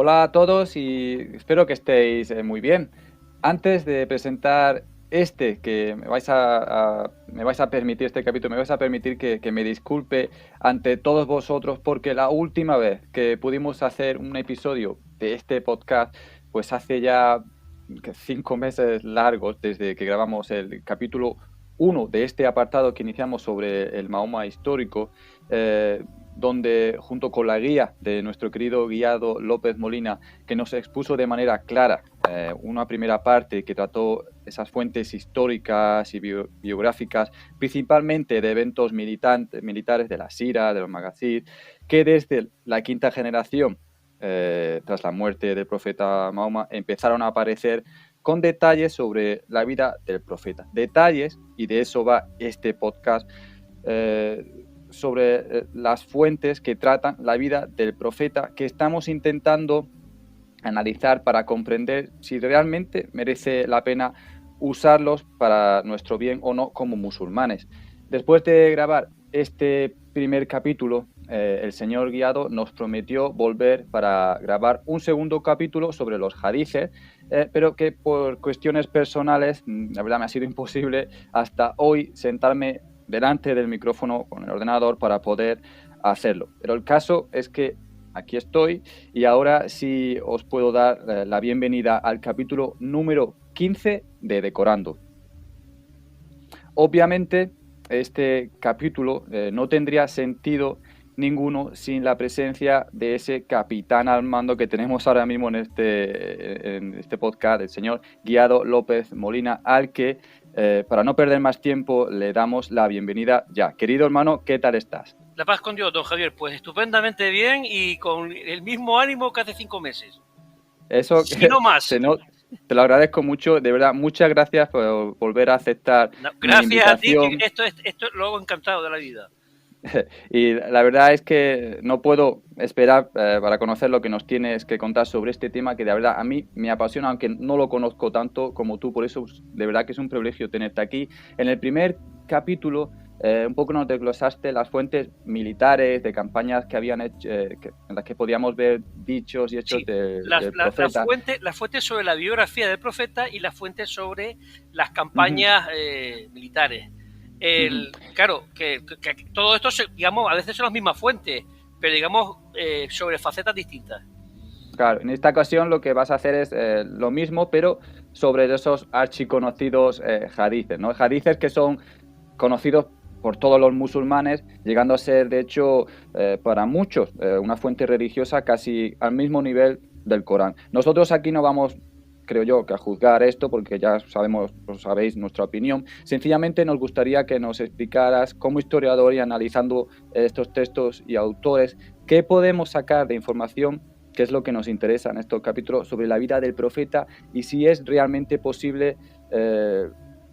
Hola a todos y espero que estéis muy bien. Antes de presentar que me vais a permitir este capítulo, me vais a permitir que me disculpe ante todos vosotros porque la última vez que pudimos hacer un episodio de este podcast, pues hace ya 5 meses largos desde que grabamos el capítulo 1 de este apartado que iniciamos sobre el Mahoma histórico, donde junto con la guía de nuestro querido guiado López Molina, que nos expuso de manera clara una primera parte que trató esas fuentes históricas y biográficas, principalmente de eventos militares de la Sira, de los Magazine, que desde la quinta generación, tras la muerte del profeta Mahoma, empezaron a aparecer con detalles sobre la vida del profeta. Detalles, y de eso va este podcast, sobre las fuentes que tratan la vida del profeta, que estamos intentando analizar para comprender si realmente merece la pena usarlos para nuestro bien o no como musulmanes. Después de grabar este primer capítulo, el señor guiado nos prometió volver para grabar un segundo capítulo sobre los hadices, pero que por cuestiones personales, la verdad me ha sido imposible hasta hoy sentarme delante del micrófono con el ordenador para poder hacerlo. Pero el caso es que aquí estoy y ahora sí os puedo dar la bienvenida al capítulo número 15 de Decorando. Obviamente, este capítulo no tendría sentido ninguno sin la presencia de ese capitán al mando que tenemos ahora mismo en este podcast, el señor Guiado López Molina, al que, para no perder más tiempo, le damos la bienvenida ya. Querido hermano, ¿qué tal estás? La paz con Dios, don Javier, pues estupendamente bien y con el mismo ánimo que hace 5 meses. Eso Si no más. te lo agradezco mucho, de verdad, muchas gracias por volver a aceptar No, mi gracias a ti, que invitación. esto lo hago encantado de la vida. Y la verdad es que no puedo esperar para conocer lo que nos tienes que contar sobre este tema que de verdad a mí me apasiona, aunque no lo conozco tanto como tú, por eso de verdad que es un privilegio tenerte aquí. En el primer capítulo un poco nos desglosaste las fuentes militares de campañas que habían hecho, en las que podíamos ver dichos y hechos Sí, del profeta. la fuente sobre la biografía del profeta y la fuente sobre las Ujú, campañas militares. ujú. Claro, que todo esto, digamos, a veces son las mismas fuentes, pero digamos sobre facetas distintas. Claro, en esta ocasión lo que vas a hacer es lo mismo, pero sobre esos archiconocidos hadices, ¿no? Hadices que son conocidos por todos los musulmanes, llegando a ser, de hecho, para muchos, una fuente religiosa casi al mismo nivel del Corán. Nosotros aquí no vamos, creo yo, que a juzgar esto, porque ya sabemos, os sabéis nuestra opinión. Sencillamente nos gustaría que nos explicaras, como historiador y analizando estos textos y autores, qué podemos sacar de información, qué es lo que nos interesa en estos capítulos sobre la vida del profeta y si es realmente posible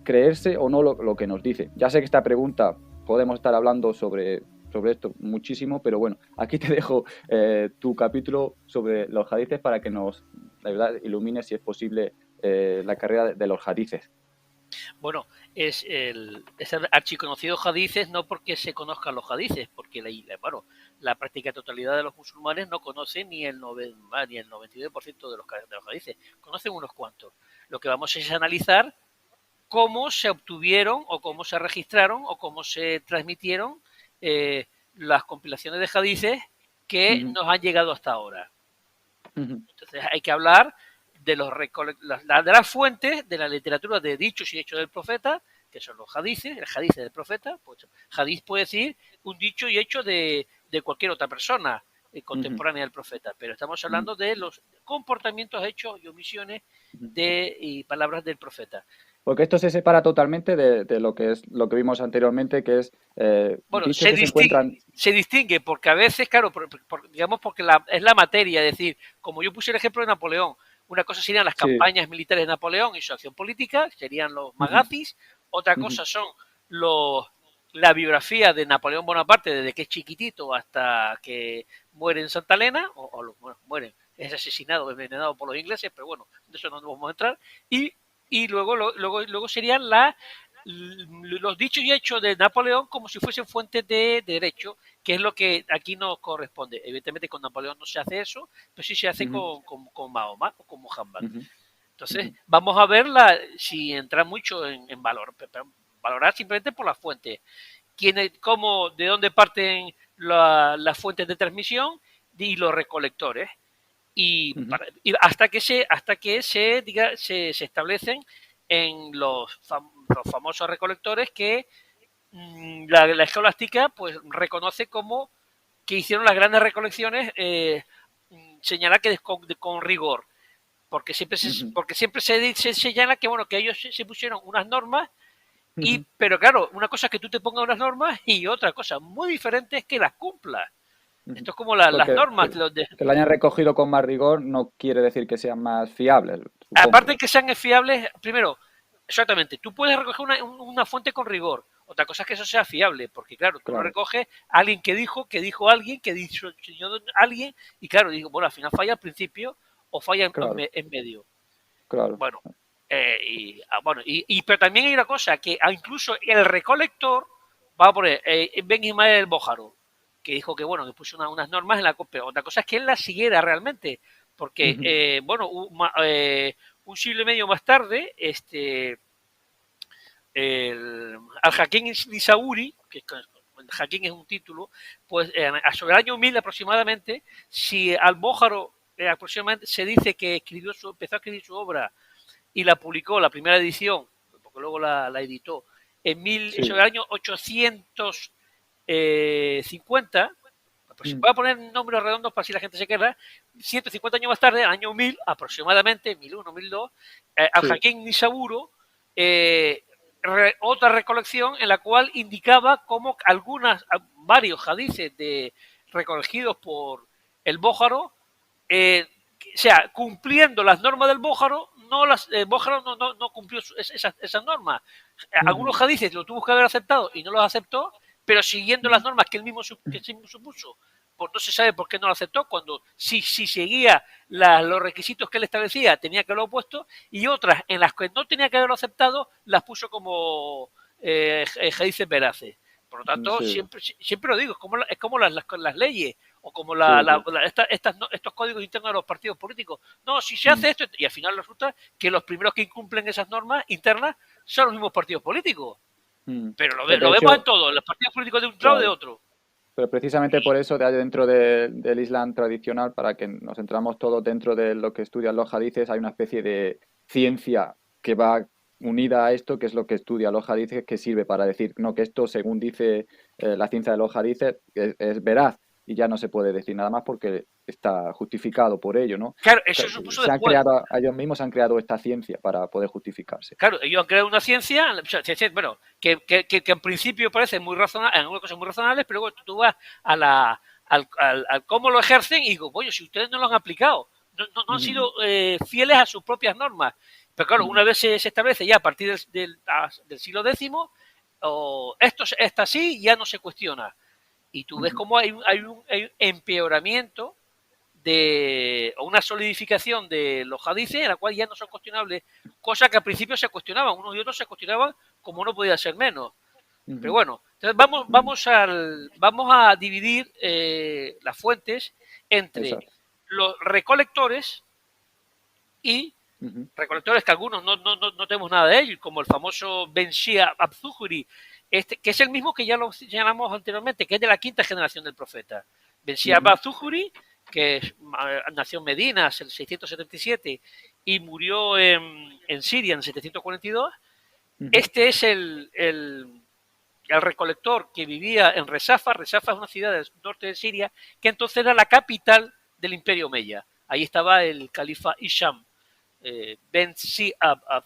creerse o no lo que nos dice. Ya sé que esta pregunta podemos estar hablando sobre esto muchísimo, pero bueno, aquí te dejo tu capítulo sobre los hadices para que nos, la verdad, ilumine si es posible la carrera de los hadices. Bueno, es el archiconocido hadices no porque se conozcan los hadices, porque la práctica totalidad de los musulmanes no conoce ni el 99% de los hadices, conocen unos cuantos. Lo que vamos es analizar cómo se obtuvieron o cómo se registraron o cómo se transmitieron las compilaciones de hadices que Uh-huh. nos han llegado hasta ahora. Uh-huh. Entonces hay que hablar de de las fuentes de la literatura de dichos y hechos del profeta, que son los hadices, el hadice del profeta. Pues hadiz puede decir un dicho y hecho de cualquier otra persona contemporánea del profeta, pero estamos hablando de los comportamientos, hechos y omisiones y palabras del profeta. Porque esto se separa totalmente de lo que es lo que vimos anteriormente, que es Bueno, dichos que se encuentran. se distingue porque a veces, claro, digamos porque es la materia, es decir, como yo puse el ejemplo de Napoleón, una cosa serían las Sí. campañas militares de Napoleón y su acción política, serían los Uh-huh. magazis, otra Uh-huh. cosa son la biografía de Napoleón Bonaparte desde que es chiquitito hasta que muere en Santa Elena, bueno, muere, es asesinado, envenenado por los ingleses, pero bueno, de eso no vamos a entrar, y luego serían los dichos y hechos de Napoleón como si fuesen fuentes de derecho, que es lo que aquí nos corresponde. Evidentemente con Napoleón no se hace eso, pero sí se hace Ujú, con Mahoma o con Muhammad. ujú, Entonces, ujú, vamos a verla si entra mucho en valor, pero valorar simplemente por las fuentes. Cómo, de dónde parten las fuentes de transmisión y los recolectores. ujú, Y hasta que se establecen en los famosos recolectores que la escolástica pues reconoce como que hicieron las grandes recolecciones, señala que con rigor, ujú, porque siempre se señala que bueno, que ellos se pusieron unas normas, ujú, pero claro, una cosa es que tú te pongas unas normas y otra cosa muy diferente es que las cumplas. ujú. Esto es como las Porque normas. que lo hayan recogido con más rigor no quiere decir que sean más fiables, Aparte supongo. de que sean fiables, primero, exactamente, tú puedes recoger una fuente con rigor. Otra cosa es que eso sea fiable, porque claro, tú lo Claro, recoges a alguien que dijo alguien, que dijo alguien, y claro, digo, bueno, al final falla al principio o falla claro, en medio. claro. Bueno, pero también hay una cosa, que incluso el recolector, va a poner Ben Ismael el Bójaro, que dijo que bueno, que puso unas normas en la COPE. Otra cosa es que él las siguiera realmente, porque Ujú, un siglo y medio más tarde, al-Hakim Nisauri, que Hakim es un título, pues sobre el año 1000 aproximadamente, si al-Bójaro aproximadamente se dice que empezó a escribir su obra y la publicó, la primera edición, porque luego la editó, sí. sobre el año 850, pues Mm, voy a poner números redondos para si la gente se queda, 150 años más tarde, año 1000 aproximadamente, 1001, 1002, sí. al-Hakim Nisaburo, eh, otra recolección en la cual indicaba cómo varios hadices recogidos por el Bójaro, o sea, cumpliendo las normas del Bójaro, Bójaro no cumplió esas normas. Ujú, Algunos hadices lo tuvo que haber aceptado y no los aceptó, pero siguiendo las ujú, normas que él mismo supuso. Pues no se sabe por qué no lo aceptó, cuando si seguía los requisitos que él establecía tenía que haberlo puesto, y otras en las que no tenía que haberlo aceptado las puso como hadices veraces. Por lo tanto, sí, siempre lo digo, es como las leyes o como sí, sí. estos códigos internos de los partidos políticos. No, si se Mm, hace esto, y al final resulta que los primeros que incumplen esas normas internas son los mismos partidos políticos. mm. Pero Pues de lo vemos en hecho, todo, los partidos políticos de un lado o de claro. otro. Pero precisamente por eso, dentro del Islam tradicional, para que nos centramos todos dentro de lo que estudian los hadices, hay una especie de ciencia que va unida a esto, que es lo que estudia los hadices, que sirve para decir, no, que esto, según dice la ciencia de los hadices, es veraz y ya no se puede decir nada más porque está justificado por ello, ¿no? Claro, eso supuso Se han después. creado, ellos mismos han creado esta ciencia para poder justificarse. Claro, ellos han creado una ciencia, o sea, bueno, que en principio parece muy razonable, en algunas cosas muy razonables, pero luego tú vas al cómo lo ejercen y digo, oye, si ustedes no lo han aplicado, no han Ujú, sido fieles a sus propias normas. Pero claro, ujú, una vez se establece ya a partir del siglo X, esto está así, ya no se cuestiona. Y tú ves ujú, cómo hay un empeoramiento o una solidificación de los hadices en la cual ya no son cuestionables, cosas que al principio se cuestionaban, unos y otros se cuestionaban como no podía ser menos. Pero ujú, bueno, entonces ujú. vamos a dividir las fuentes entre Exacto. los recolectores y Ujú, recolectores que algunos no tenemos nada de ellos, como el famoso Ben Shia Abzuhuri, que es el mismo que ya lo señalamos anteriormente, que es de la quinta generación del profeta. Ben Shia ujú, Abzuhuri, que nació en Medina en 677 y murió en Siria en 742. ujú, Este es el recolector que vivía en Resafa. Resafa es una ciudad del norte de Siria, que entonces era la capital del Imperio Omeya. Ahí estaba el califa Isham. Ben Si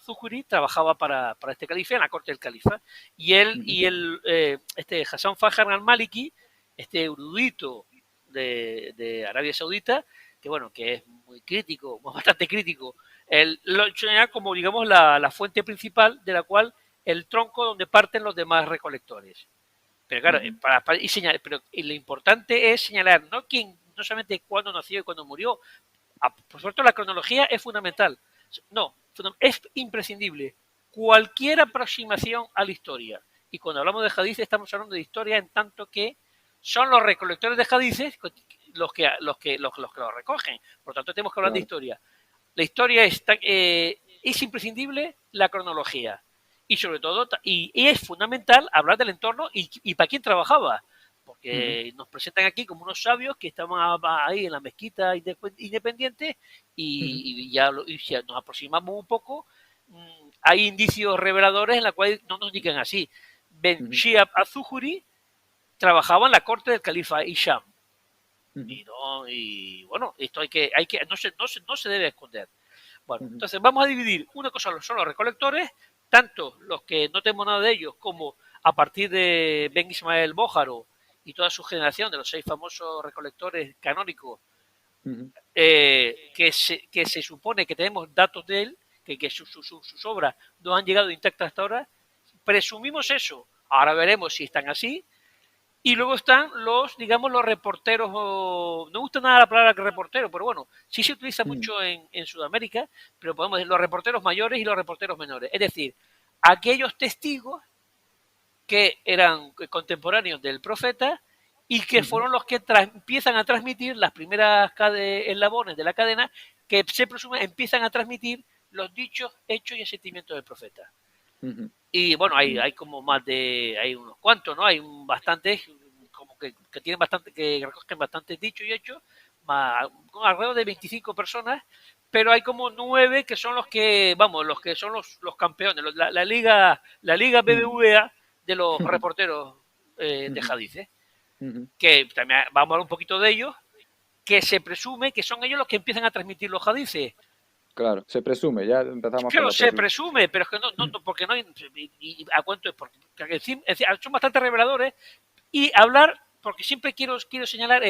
Zuhuri trabajaba para este califa, en la corte del califa, y él ujú, y este Hassan Fahar al-Maliki, este erudito de Arabia Saudita, que bueno, que es muy crítico, bastante crítico, él lo señala como, digamos, la fuente principal de la cual el tronco donde parten los demás recolectores. Pero claro, ujú. pero lo importante es señalar no solamente cuándo nació y cuándo murió. Por supuesto, la cronología es fundamental. No, es imprescindible. cualquier aproximación a la historia. Y cuando hablamos de hadices estamos hablando de historia en tanto que son los recolectores de hadices los que lo recogen. Por lo tanto, tenemos que hablar de Claro. historia. La historia es imprescindible la cronología. Y sobre todo, y es fundamental hablar del entorno y para quién trabajaba. Porque nos presentan aquí como unos sabios que estaban ahí en la mezquita independiente y ya nos aproximamos un poco. Hay indicios reveladores en la cual no nos indican así. Ben Shihab al-Zuhri trabajaba en la corte del califa Hisham. Y bueno, esto no se debe esconder. Bueno, entonces vamos a dividir. Una cosa son los recolectores, tanto los que no tenemos nada de ellos, como a partir de Ben Ismael Bójaro y toda su generación de los 6 famosos recolectores canónicos, que se supone que tenemos datos de él, que sus obras no han llegado intactas hasta ahora. Presumimos eso. Ahora veremos si están así. Y luego están digamos, los reporteros. No me gusta nada la palabra reportero, pero bueno, sí se utiliza mucho en Sudamérica, pero podemos decir los reporteros mayores y los reporteros menores. Es decir, aquellos testigos que eran contemporáneos del profeta y que fueron los que empiezan a transmitir las primeras eslabones de la cadena, que se presume empiezan a transmitir los dichos, hechos y sentimientos del profeta. Y bueno, hay como hay unos cuantos, ¿no? Hay bastantes, como que tienen bastante, que recogen bastantes dichos y hechos, alrededor de 25 personas, pero hay como 9 que son los que son los campeones, la liga BBVA de los reporteros de hadices, que también vamos a hablar un poquito de ellos, que se presume que son ellos los que empiezan a transmitir los hadices. Claro, se presume, ya empezamos Claro, con se presume, pero es que porque no hay, a cuento es porque son bastante reveladores. Y hablar, porque siempre quiero señalar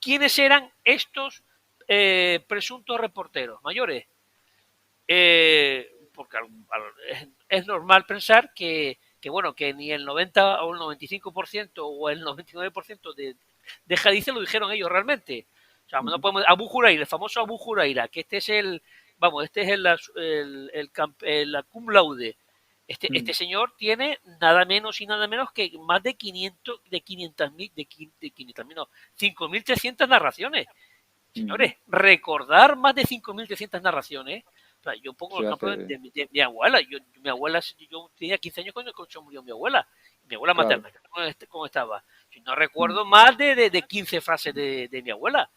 quiénes eran estos presuntos reporteros mayores. Porque es normal pensar que bueno, que ni el 90 o el 95% o el 99% de hadices lo dijeron ellos realmente. O sea, no podemos, Abu Huraira, el famoso Abu Huraira, que este es el cum laude. Este señor tiene nada menos y nada menos que más de 5.300 narraciones. Señores, recordar más de 5.300 narraciones. O sea, yo pongo el ejemplo de mi abuela. Yo tenía 15 años cuando murió mi abuela materna. ¿Cómo estaba? Yo no recuerdo más de 15 frases de mi abuela.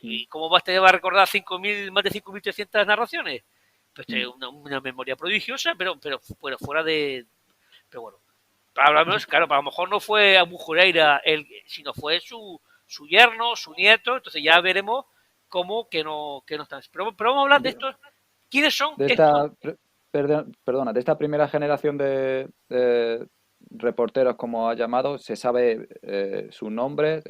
¿Y cómo va a recordar más de 5.300 narraciones? Pues una memoria prodigiosa, pero fuera de... Pero bueno, claro, a lo mejor no fue Abu Huraira, sino fue su yerno, su nieto, entonces ya veremos cómo que no están. Pero vamos a hablar de estos. ¿Quiénes son estos? Perdona, de esta primera generación de reporteros, como ha llamado, ¿se sabe su nombre?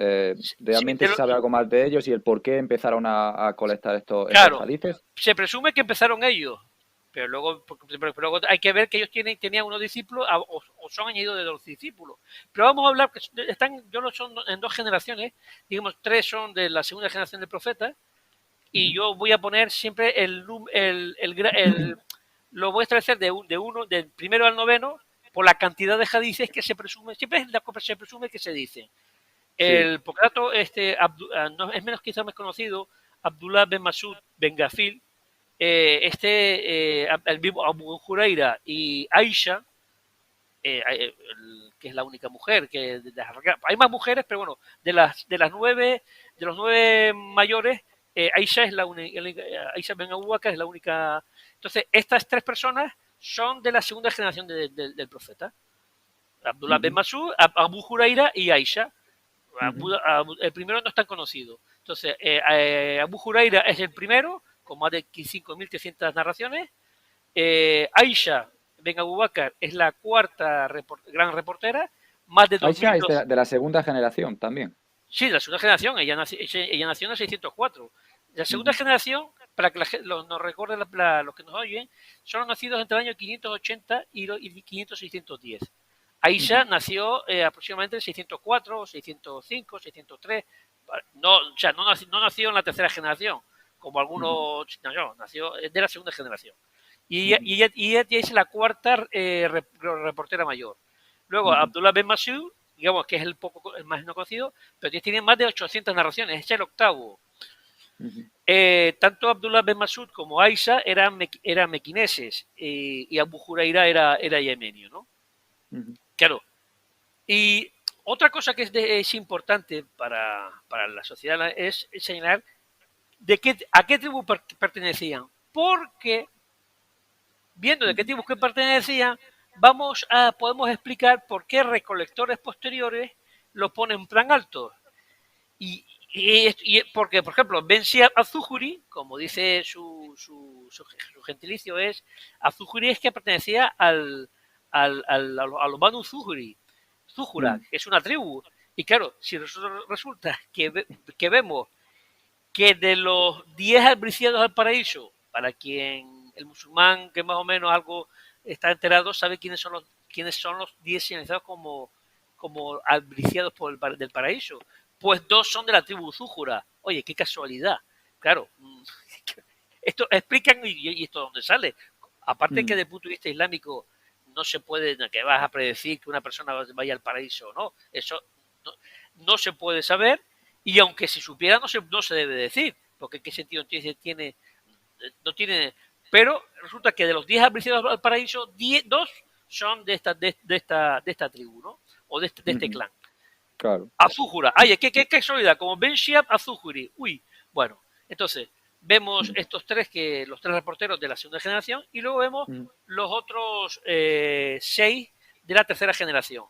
¿Realmente se sabe algo más de ellos y el por qué empezaron a colectar estos hadices? Se presume que empezaron ellos, pero luego hay que ver que ellos tenían unos discípulos o son añadidos de los discípulos. Pero vamos a hablar, son en 2 generaciones, digamos 3 son de la segunda generación del profeta, y yo voy a poner siempre lo voy a establecer del primero al noveno por la cantidad de hadices que se presume, siempre se presume que se dicen. El Pocrato es quizás más conocido, Abdullah ben Masud ben Gafil, el mismo Abu Huraira y Aisha, que es la única mujer hay más mujeres, pero bueno, de los 9 mayores, Aisha es la única, Aisha ben Abu Bakr es la única. Entonces, estas 3 personas son de la segunda generación del profeta. Abdullah ben Masud, Abu Huraira y Aisha. El primero no es tan conocido. Entonces, Abu Huraira es el primero, con más de 5.300 narraciones. Aisha ben Abu Bakr es la cuarta gran reportera. Más de 2.000. Aisha es de la segunda generación también. Sí, de la segunda generación. Ella nació en el 604. La segunda generación, para que nos recuerden los que nos oyen, son nacidos entre el año 580 y 500-610. Aisha nació aproximadamente en 604, 605, 603. No nació en la tercera generación, como algunos. No, nació de la segunda generación. Ujú, y ella es la cuarta reportera mayor. Luego, ujú, Abdullah Ben Masoud, digamos que es el más no conocido, pero tiene más de 800 narraciones, es el octavo. ujú, Tanto Abdullah Ben Masoud como Aisha eran mequineses y Abu Huraira era yemenio, ¿no? ujú, Claro. Y otra cosa que es importante para la sociedad es señalar a qué tribu pertenecían. Porque viendo de qué ujú, tribus que pertenecían, podemos explicar por qué recolectores posteriores los ponen en plan alto. Porque, por ejemplo, Ben Siab Azuhuri, como dice su gentilicio, Azuhuri es que pertenecía a los Banu Zuhuri, Zuhura, ujú, que es una tribu. Y claro, si resulta que vemos que de los 10 albriciados al paraíso, para quien el musulmán que más o menos algo está enterado, sabe quiénes son los 10 señalizados como albriciados del paraíso. Pues dos son de la tribu Zújura. Oye, qué casualidad. Claro, esto explican y esto dónde sale. Aparte que ujú, desde el punto de vista islámico no se puede, que vas a predecir que una persona vaya al paraíso o no. Eso no, no se puede saber y aunque se supiera no se debe decir, porque qué sentido tiene, no tiene, pero resulta que de los 10 albriciados al paraíso, 2 son de esta tribu, ¿no? O de este ujú. clan. Claro. Azújura, ay, qué casualidad, como Ben Shiab Azújuri, uy, bueno, entonces vemos Ujú, los tres reporteros de la segunda generación y luego vemos ujú, los otros 6 de la tercera generación.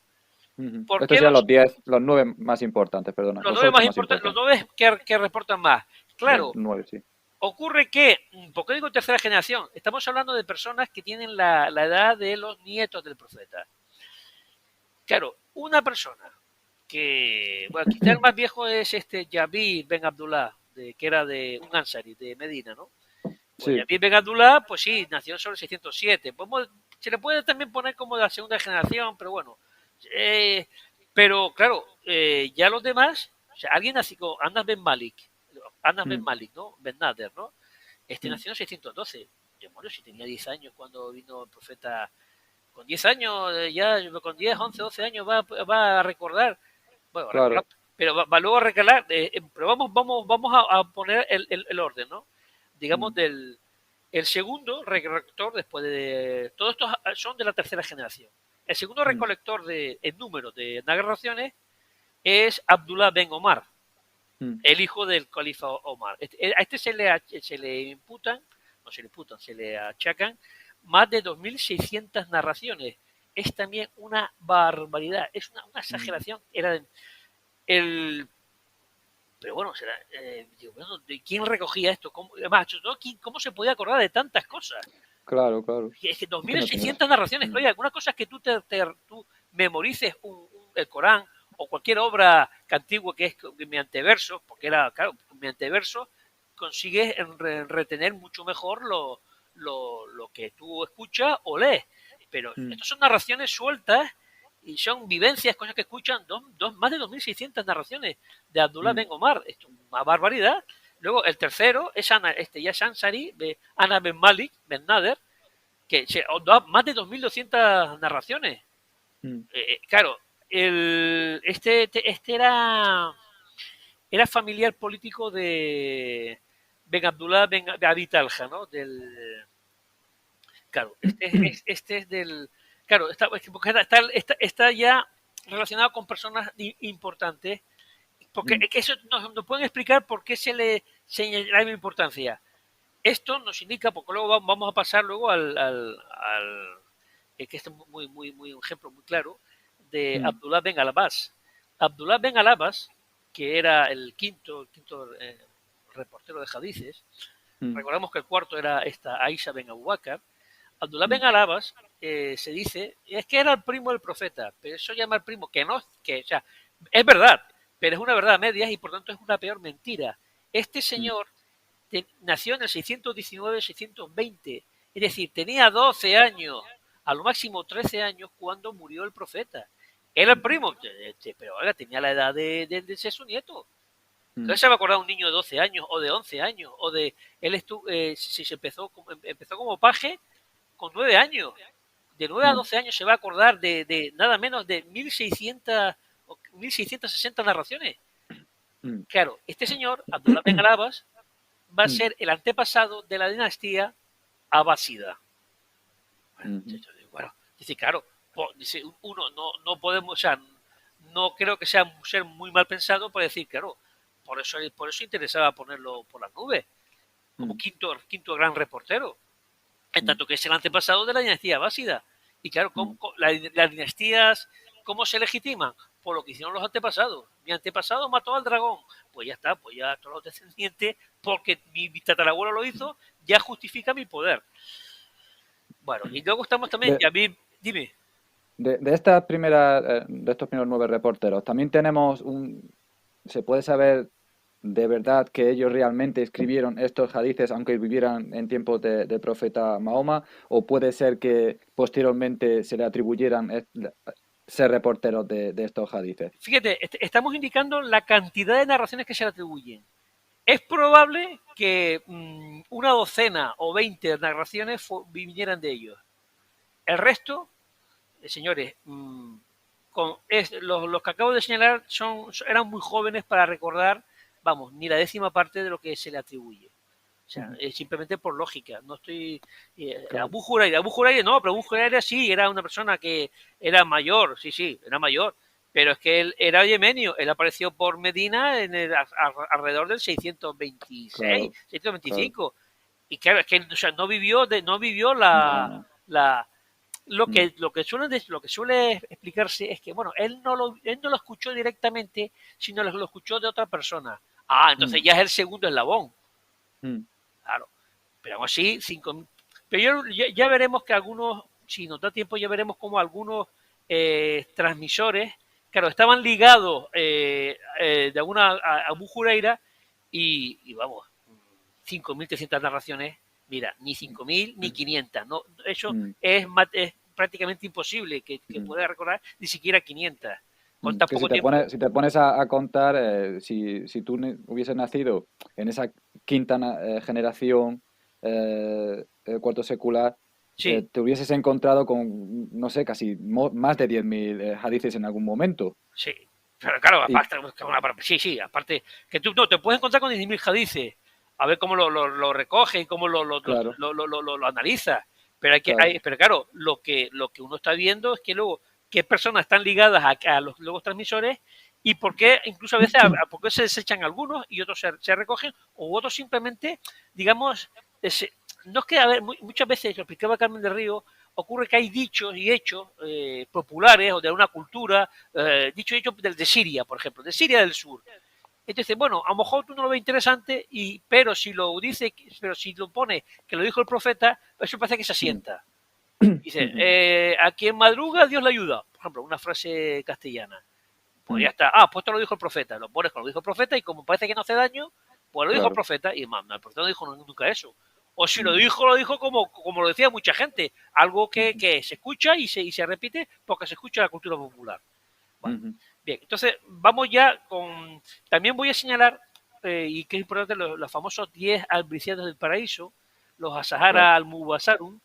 ujú. ¿Por Estos qué serían los 10, los 9 más importantes, perdona, los los nueve 8 más más importantes, los importantes. nueve que reportan más? Los Claro, 9, sí. ocurre que, ¿por qué digo tercera generación? Estamos hablando de personas que tienen la edad de los nietos del profeta. Claro, una persona bueno, quizá el más viejo es este Jabir Ben Abdullah, que era de un Ansari, de Medina, ¿no? Pues Sí. Jabir Ben Abdullah, pues sí, nació sobre el 607. Se le puede también poner como de la segunda generación, pero bueno. Eh, pero claro, ya los demás, o sea, alguien nació con Anas Ben Mm, Malik, ¿no? Ben Nader, ¿no? Este mm, nació en 612. Demonios, si tenía 10 años cuando vino el profeta. Con 10 años, ya con 10, 11, 12 años va a recordar. Bueno, recordar, claro. pero va luego a recalar. Pero vamos a poner el orden, ¿no? Digamos, Mm, el segundo recolector, después de. Todos estos son de la tercera generación. El segundo mm, recolector en número de narraciones es Abdullah Ben Omar, mm, el hijo del califa Omar. A este se le imputan, no se le imputan, se le achacan más de 2.600 narraciones. Es también una barbaridad, es una mm. exageración. Era el. Pero bueno, digo, bueno, ¿de quién recogía esto? Además, ¿cómo se podía acordar de tantas cosas? Claro, claro. Es que Es que no tiene. 2.600 narraciones. Mm, Oye, alguna cosa es que tú memorices el Corán o cualquier obra antigua que es mediante versos, porque era, claro, mediante versos consigues retener mucho mejor lo que tú escuchas o lees. Pero mm, estas son narraciones sueltas y son vivencias, cosas que escuchan más de 2.600 narraciones de Abdullah mm, Ben Omar. Esto es una barbaridad. Luego el tercero es ya es Ansari, de Ana Ben Malik, Ben Nader, que da más de 2.200 narraciones. mm, Claro, este era familiar político de Ben Abdullah Ben Abi Talha, ¿no? Claro, este es del. Claro, porque está ya relacionado con personas importantes, porque mm, es que eso nos pueden explicar por qué se le señala importancia. Esto nos indica, porque luego vamos a pasar luego que este es muy un ejemplo muy claro, de mm, Abdullah Ben Alabás. Abdullah Ben Alabás, que era el quinto reportero de hadices, mm, recordamos que el cuarto era esta Aisha Ben Abu Bakr. Abdullah mm, Ben Alabás se dice, es que era el primo del profeta, pero eso llama al primo, que no, o sea, es verdad, pero es una verdad a medias y por tanto es una peor mentira. Este mm, señor nació en el 619-620, es decir, tenía 12 años, a lo máximo 13 años cuando murió el profeta. Era el mm, primo, pero oiga, tenía la edad de ser su nieto. mm, Entonces se va a acordar un niño de 12 años o de 11 años o de él si se empezó como paje con 9 años. De 9 a 12 años se va a acordar de nada menos de 1600 o 1660 narraciones. Claro, este señor, Abdullah Ben Alabas, va a ser el antepasado de la dinastía abásida. Bueno, dice, claro, dice, uno no podemos, o sea, no creo que sea un ser muy mal pensado para decir, claro, por eso interesaba ponerlo por las nubes, como quinto gran reportero, en tanto que es el antepasado de la dinastía abásida. Y claro, las dinastías, ¿cómo se legitiman? Por lo que hicieron los antepasados. Mi antepasado mató al dragón. Pues ya está, pues ya todos los descendientes, porque mi tatarabuelo lo hizo, ya justifica mi poder. Bueno, y luego estamos también, dime. De estos primeros 9 reporteros, también tenemos ¿se puede saber de verdad que ellos realmente escribieron estos hadices aunque vivieran en tiempos del profeta Mahoma? ¿O puede ser que posteriormente se le atribuyeran ser reporteros de estos hadices? Fíjate, estamos indicando la cantidad de narraciones que se le atribuyen. Es probable que una docena o 20 narraciones vinieran de ellos. El resto, señores, los que acabo de señalar eran muy jóvenes para recordar, vamos, ni la 10ª parte de lo que se le atribuye. O sea, simplemente por lógica. No estoy. Claro. Abu Huraira no, pero Abu Huraira sí, era una persona que era mayor, sí, era mayor. Pero es que él era yemenio, él apareció por Medina alrededor del 626, Claro, 625. Claro. Y claro, es que o sea, no vivió la lo que suele explicarse es que bueno, él no lo escuchó directamente, sino lo escuchó de otra persona. Entonces ya es el segundo eslabón. Claro, pero aún así, pero ya veremos que algunos, si nos da tiempo, ya veremos como algunos transmisores, claro, estaban ligados de alguna a Abu Huraira y vamos, 5.300 narraciones, mira, ni 5.000 ni 500, no, eso es prácticamente imposible que pueda recordar ni siquiera 500. Con tan poco tiempo. Si te pones a contar, si tú hubieses nacido en esa quinta generación, cuarto secular, Sí. te hubieses encontrado con, no sé, casi más de 10.000 hadices en algún momento. Sí, pero claro, aparte, aparte que tú no te puedes encontrar con 10.000 hadices, a ver cómo lo recoge y cómo lo analiza. Pero pero claro, lo que uno está viendo es que luego qué personas están ligadas a los luego transmisores y por qué incluso a veces por qué se desechan algunos y otros se recogen o otros simplemente, digamos, no es que, a ver, muchas veces, lo explicaba Carmen del Río, ocurre que hay dichos y hechos populares o de una cultura, dichos y hechos de Siria, por ejemplo, de Siria del Sur. Entonces, bueno, a lo mejor tú no lo ves interesante, pero si lo pone que lo dijo el profeta, eso parece que se asienta. Dice, a quien madruga, Dios le ayuda. Por ejemplo, una frase castellana. Pues ya está. Pues esto lo dijo el profeta. Lo pones con lo dijo el profeta y como parece que no hace daño, pues lo dijo el profeta y manda. El profeta no dijo nunca eso. O si lo dijo como lo decía mucha gente. Algo que se escucha y se repite porque se escucha en la cultura popular. Bueno, bien, entonces vamos ya con... También voy a señalar, y que es importante, los famosos 10 albriciados del paraíso, los Asahara al-Mubasarun,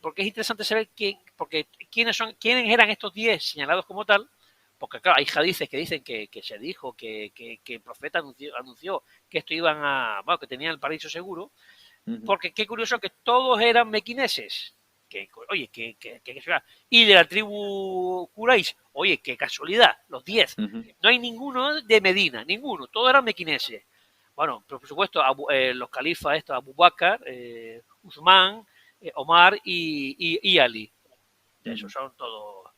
porque es interesante saber quiénes eran estos 10 señalados como tal, porque claro, hay hadices que dicen que se dijo, que el profeta anunció que esto iban que tenían el paraíso seguro, porque qué curioso que todos eran mequineses, y de la tribu Quraysh, oye, qué casualidad, los 10, no hay ninguno de Medina, ninguno, todos eran mequineses. Bueno, pero por supuesto, los califas estos, Abu Bakr, Uthman, Omar y Ali. De esos son todos.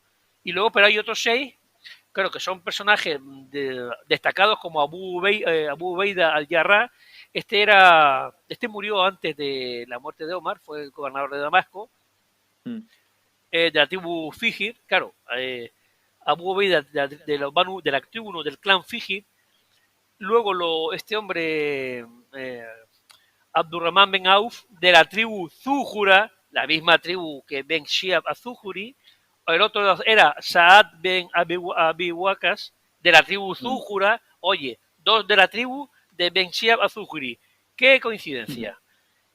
Y luego, pero hay otros 6, creo que son personajes destacados como Abu Ubaida al-Jarrah. Este murió antes de la muerte de Omar, fue el gobernador de Damasco, de la tribu Fihir, claro, Abu Ubaida de la tribu del clan Fihir. Luego este hombre, Abdurrahman Ben Auf, de la tribu Zuhura, la misma tribu que Ben Shiab al-Zuhuri. El otro era Saad Ben Abi Waqas, de la tribu Zuhura. Oye, 2 de la tribu de Ben Shiab al-Zuhuri. Qué coincidencia.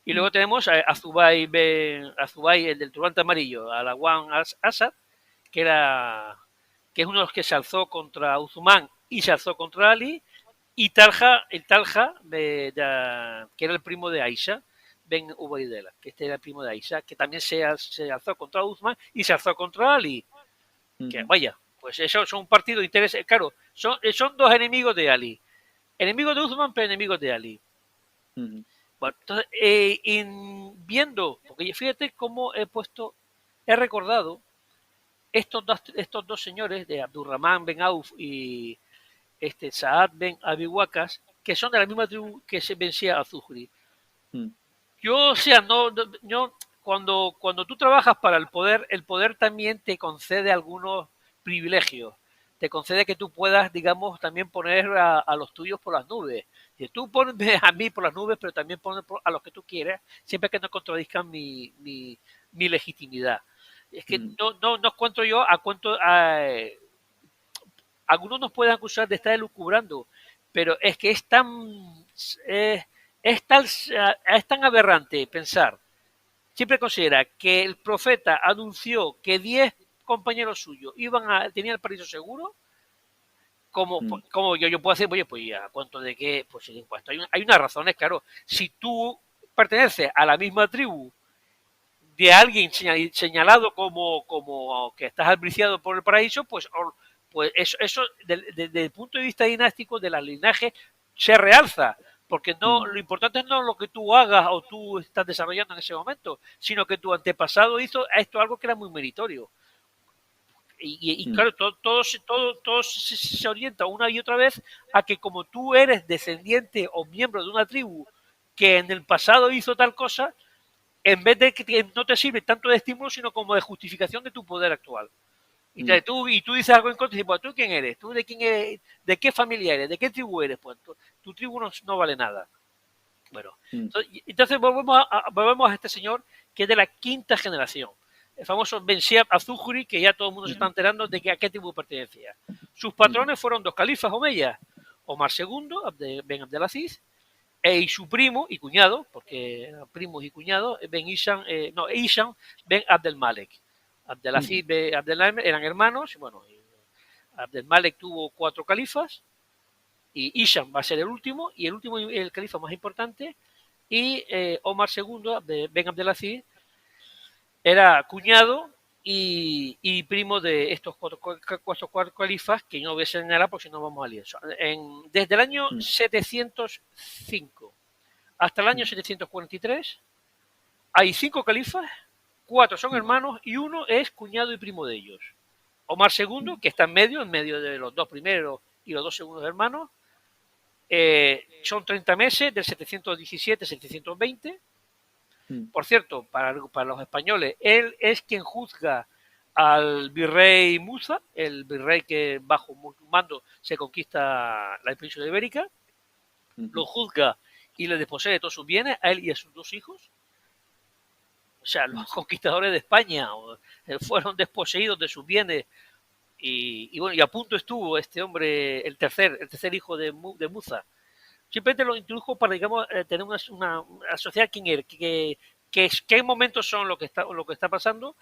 Y luego tenemos a Zubayr, el del turbante amarillo, a Lawan Asad, que es uno de los que se alzó contra Uthman y se alzó contra Ali, y Talha, que era el primo de Aisha, Ben Ubaidela, que este era el primo de Aisha, que también se alzó contra Uthman y se alzó contra Ali. Que vaya, pues eso son un partido de interés. Claro, son dos enemigos de Ali. Enemigos de Uthman, pero enemigos de Ali. Bueno, entonces, viendo, porque fíjate cómo he recordado estos dos señores de Abdurrahman Ben Auf y Saad Ben Abi Waqas, que son de la misma tribu que se vencía a Zuhri. Yo, o sea, cuando tú trabajas para el poder también te concede algunos privilegios. Te concede que tú puedas, digamos, también poner a los tuyos por las nubes. Si tú pones a mí por las nubes, pero también pones a los que tú quieras, siempre que no contradizcan mi legitimidad. Es que no encuentro yo a cuánto... algunos nos pueden acusar de estar elucubrando, pero es que es tan aberrante pensar. Siempre considera que el profeta anunció que 10 compañeros suyos tenían el paraíso seguro, como yo puedo decir, oye, pues ya, ¿cuánto de qué? Pues en cuanto hay unas razones, claro. Si tú perteneces a la misma tribu de alguien señalado como que estás albriciado por el paraíso, pues eso desde el punto de vista dinástico de la linaje se realza, porque lo importante no es lo que tú hagas o tú estás desarrollando en ese momento, sino que tu antepasado hizo esto algo que era muy meritorio. Y claro, todo se orienta una y otra vez a que como tú eres descendiente o miembro de una tribu que en el pasado hizo tal cosa, en vez de que no te sirve tanto de estímulo, sino como de justificación de tu poder actual. Y tú dices algo en contra y dices, pues, ¿tú quién eres? ¿Tú de quién eres? ¿De qué familia eres? ¿De qué tribu eres? Pues tu tribu no vale nada. Bueno, entonces volvemos a este señor que es de la quinta generación. El famoso Ben Shiab az-Zuhri, que ya todo el mundo se está enterando de a qué tribu pertenecía. Sus patrones fueron dos califas omeyas, Omar II, Ben Abdelaziz, y su primo y cuñado, porque eran primos y cuñados, Isham Ben Abdelmalek. Abdelaziz y Abdelmalek eran hermanos, y bueno, Abdelmalek tuvo 4 califas, y Isham va a ser el último, y el califa más importante, y Omar II, Ben Abdelaziz, era cuñado y primo de estos cuatro califas, que yo no voy a señalar porque si no vamos a liar. Desde el año 705 hasta el año 743 hay 5 califas, 4 son hermanos y uno es cuñado y primo de ellos. Omar II, que está en medio de los 2 primeros y los 2 segundos hermanos, son 30 meses, del 717 720. Por cierto, para los españoles, él es quien juzga al virrey Musa, el virrey que bajo su mando se conquista la península ibérica, lo juzga y le desposee todos sus bienes a él y a sus 2 hijos. O sea, los conquistadores de España fueron desposeídos de sus bienes y bueno, y a punto estuvo este hombre, el tercer hijo de Musa. Simplemente lo introdujo para, digamos, tener una asociar quién era, qué momentos son lo que está pasando.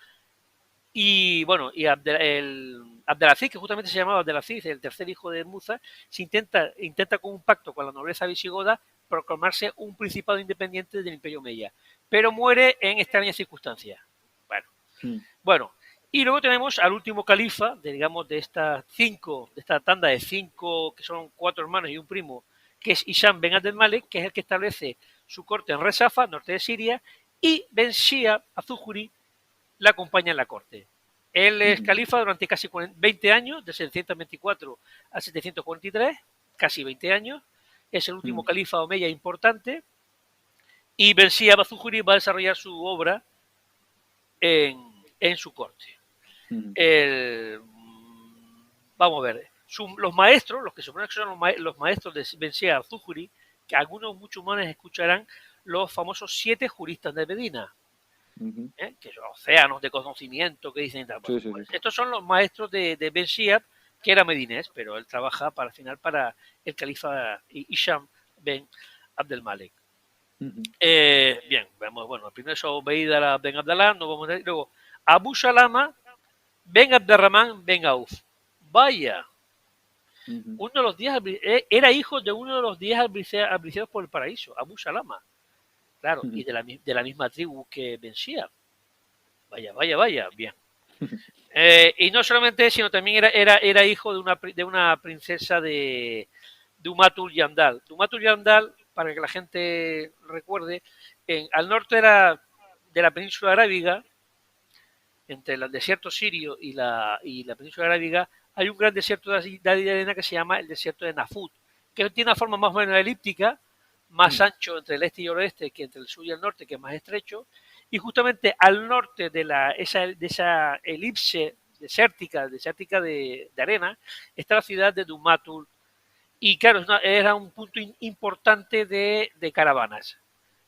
Y bueno, y Abdelaziz, que justamente se llamaba Abdelaziz, el tercer hijo de Musa, intenta con un pacto con la nobleza visigoda proclamarse un principado independiente del Imperio Omeya, pero muere en extrañas circunstancias. Bueno, y luego tenemos al último califa, de esta tanda de 5, que son 4 hermanos y un primo, que es Isham Ben Abdelmalek, que es el que establece su corte en Resafa, norte de Siria, y Ben Shiab az-Zuhri la acompaña en la corte. Él es califa durante casi 20 años, de 724 a 743, casi 20 años. Es el último califa omeya importante. Y Ben Shiab az-Zuhri va a desarrollar su obra en su corte. Vamos a ver. Los maestros, los que suponen que son los maestros de Ben Shiab az-Zuhri, que algunos musulmanes escucharán los famosos 7 juristas de Medina. Que son océanos de conocimiento que dicen tal. Bueno, pues estos son los maestros de Ben Shiab, que era medinés, pero él trabaja para el califa Isham Ben Abdelmalek. Ujú. Bien, vemos, bueno, primero es Obeida Ben Abdalá, no vamos a ver, luego Abu Salama, Ben Abderrahman, Ben Auf. Vaya, Ujú. uno de los 10 era hijo de uno de los 10 albriciados por el paraíso, Abu Salama, claro, y Ujú. de la misma tribu que vencía. Vaya, vaya, vaya, bien. Y no solamente, sino también era hijo de una princesa de Dumatul Yandal. Dumatul Yandal, para que la gente recuerde, al norte de la península arábiga, entre el desierto sirio y la península arábiga, hay un gran desierto de arena que se llama el desierto de Nafut, que tiene una forma más o menos elíptica, más Mm. ancho entre el este y el oeste que entre el sur y el norte, que es más estrecho, y justamente al norte de esa elipse desértica de arena, está la ciudad de Dumatul. Y claro, era un punto importante de caravanas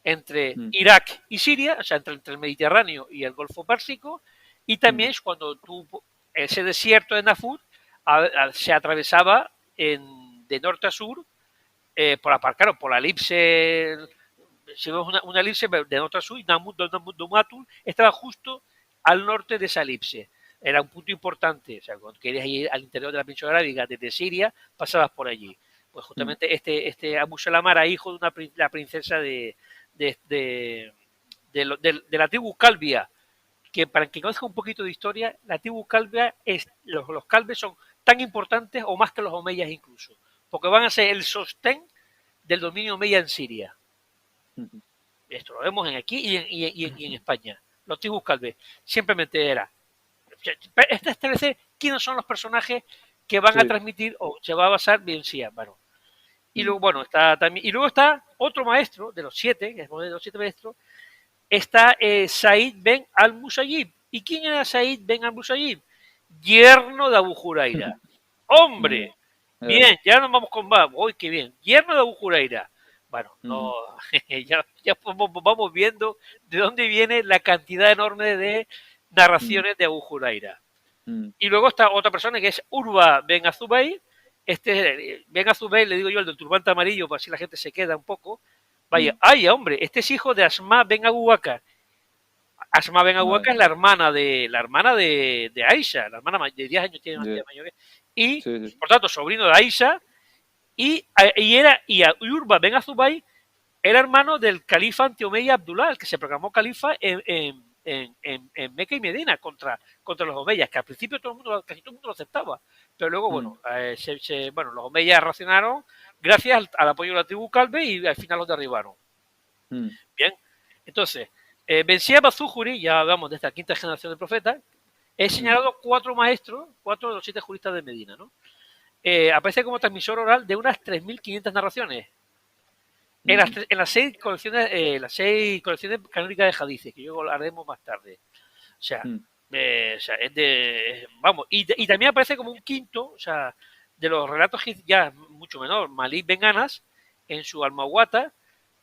entre Mm. Irak y Siria, o sea, entre el Mediterráneo y el Golfo Pérsico, y también Mm. es cuando ese desierto de Nafut se atravesaba de norte a sur, claro, por la elipse, si vemos una elipse de norte a sur, y Dumatul estaba justo al norte de esa elipse. Era un punto importante, o sea, cuando querías ir al interior de la península arábiga desde Siria, pasabas por allí. Pues Mm. justamente este Abu Salam era hijo de la princesa de, de, de la tribu Calvia, que para quien conozca un poquito de historia, la tribu Calvia, los calves son tan importantes o más que los omeyas incluso, porque van a ser el sostén del dominio omeya en Siria. Ujú. Esto lo vemos aquí y en España. Los tribus calves simplemente era establecer quiénes son los personajes que van a Sí. transmitir o se va a basar bien sí, bueno. Y Mm. luego, bueno, está también, y luego está otro maestro de los 7, que es uno de los 7 maestros, está Said Ben al-Musayyib. ¿Y quién era Said Ben al-Musayyib? Yerno de Abu Huraira. Mm. ¡Hombre! Eh, Bien, ya nos vamos con Bab. ¡Uy, qué bien! Yerno de Abu Huraira. Bueno, no, ujú. ya vamos viendo de dónde viene la cantidad enorme de Mm. narraciones de Abu Huraira. Mm. Y luego está otra persona que es Urba Ben Azubay. Ben Azubay, le digo yo, el del turbante amarillo, para así la gente se queda un poco. Vaya, Mm. ay, hombre, este es hijo de Asma Ben Abu Bakr. Asma Ben Abu Madre Bakr es mía. la hermana de Aisha, la hermana de 10 años tiene Sí, mayor que. Y, sí, sí. por tanto, sobrino de Aisha. Y Urba Ben Azubay era hermano del califa antiomeya Abdullah, el que se proclamó califa en Meca y Medina contra los omeyas, que al principio casi todo el mundo lo aceptaba. Pero luego, Mm. bueno, bueno, los omeyas reaccionaron gracias al apoyo de la tribu Calve y al final los derribaron. Mm. Bien, entonces, Bencía Bazújuri, ya hablamos de esta quinta generación de profetas, he Mm. señalado 4 maestros, 4 de los 7 juristas de Medina, ¿no? Aparece como transmisor oral de unas 3.500 narraciones Ujú. en las 6 colecciones canónicas de hadices, que yo hablaremos más tarde. Mm. O sea es de. Vamos, y también aparece como un quinto, o sea, de los relatos ya mucho menor, Malik Ben Anas, en su Almahuata,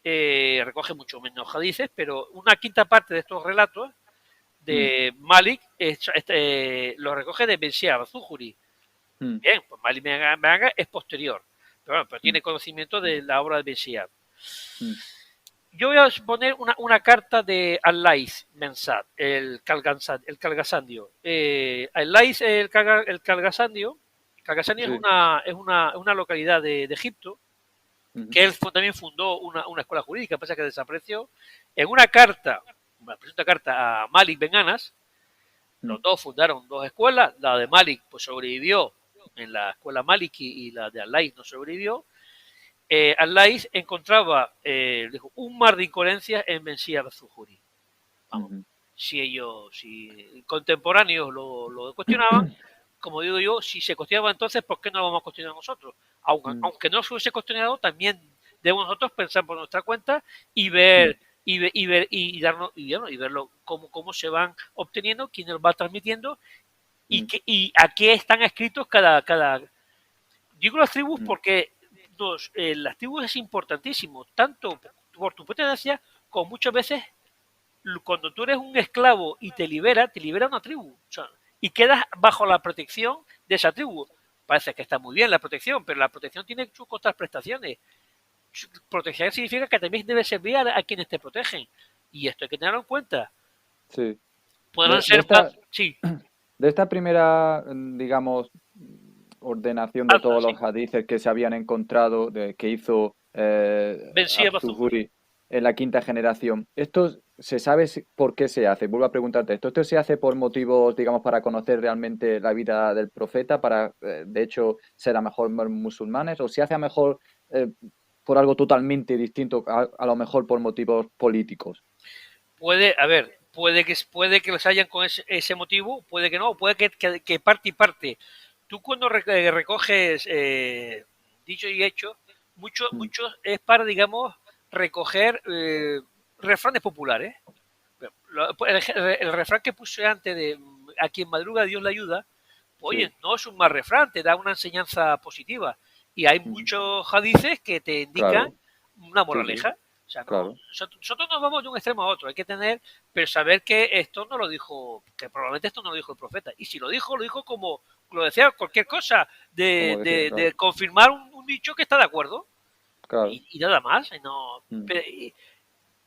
recoge mucho menos hadices, pero una quinta parte de estos relatos Mm. de Malik lo recoge de Ben Shihab Zuhuri. Mm. Bien, pues Malik Ben Anas es posterior, pero, bueno, pero Mm. tiene conocimiento de la obra de Ben Shihab. Mm. Yo voy a poner una carta de Al-Lais Mensad, el Calgasandio. Al-Lais, Calgasandio Sí. es una localidad de Egipto, Ujú. que él también fundó una escuela jurídica, pasa que desapareció. En una carta, una presunta carta a Malik Ben Anas, Mm. los dos fundaron 2 escuelas, la de Malik pues sobrevivió en la escuela Maliki y la de Al-Lais no sobrevivió. Al-Lais encontraba dijo, un mar de incoherencias en Mencía Zuhuri. Vamos, Ujú. si contemporáneos lo cuestionaban, como digo yo, si se cuestionaba entonces, ¿por qué no lo vamos a cuestionar nosotros? Mm. Aunque no se hubiese cuestionado, también debemos nosotros pensar por nuestra cuenta y Mm. ver darnos y verlo cómo se van obteniendo, quién los va transmitiendo Mm. y a qué están escritos cada. Digo las tribus Mm. porque las tribus es importantísimo, tanto por tu pertenencia como muchas veces cuando tú eres un esclavo y te libera una tribu. O sea, y quedas bajo la protección de esa tribu. Parece que está muy bien la protección, pero la protección tiene sus contraprestaciones. proteger significa que también debe servir a quienes te protegen. Y esto hay que tenerlo en cuenta. Sí. Podrán De ser más, esta, sí, de esta primera, digamos, ordenación de alta, todos sí. los hadices que se habían encontrado, que hizo Vencía Bazújuri. Az-Zuhuri en la quinta generación, ¿esto se sabe por qué se hace? Vuelvo a preguntarte esto. ¿Esto se hace por motivos, digamos, para conocer realmente la vida del profeta, para, de hecho, ser a mejor musulmanes, o se hace a mejor eh, por algo totalmente distinto, a lo mejor por motivos políticos? Puede, a ver, puede que los hayan con ese motivo, puede que no, puede que parte y parte. Tú cuando recoges dicho y hecho, Mm, mucho es para, digamos, recoger refranes populares. El refrán que puse antes de a quien madruga Dios le ayuda, pues, sí, oye, no es un mal refrán, te da una enseñanza positiva. Y hay mm, muchos hadices que te indican claro, una sí, sí, moraleja. O sea, no, claro. nosotros nos vamos de un extremo a otro. Hay que tener, pero saber que esto no lo dijo, que probablemente esto no lo dijo el profeta. Y si lo dijo como lo decía cualquier cosa, Como decía, de claro, confirmar un dicho que está de acuerdo. claro. Y nada más. Y no, Mm.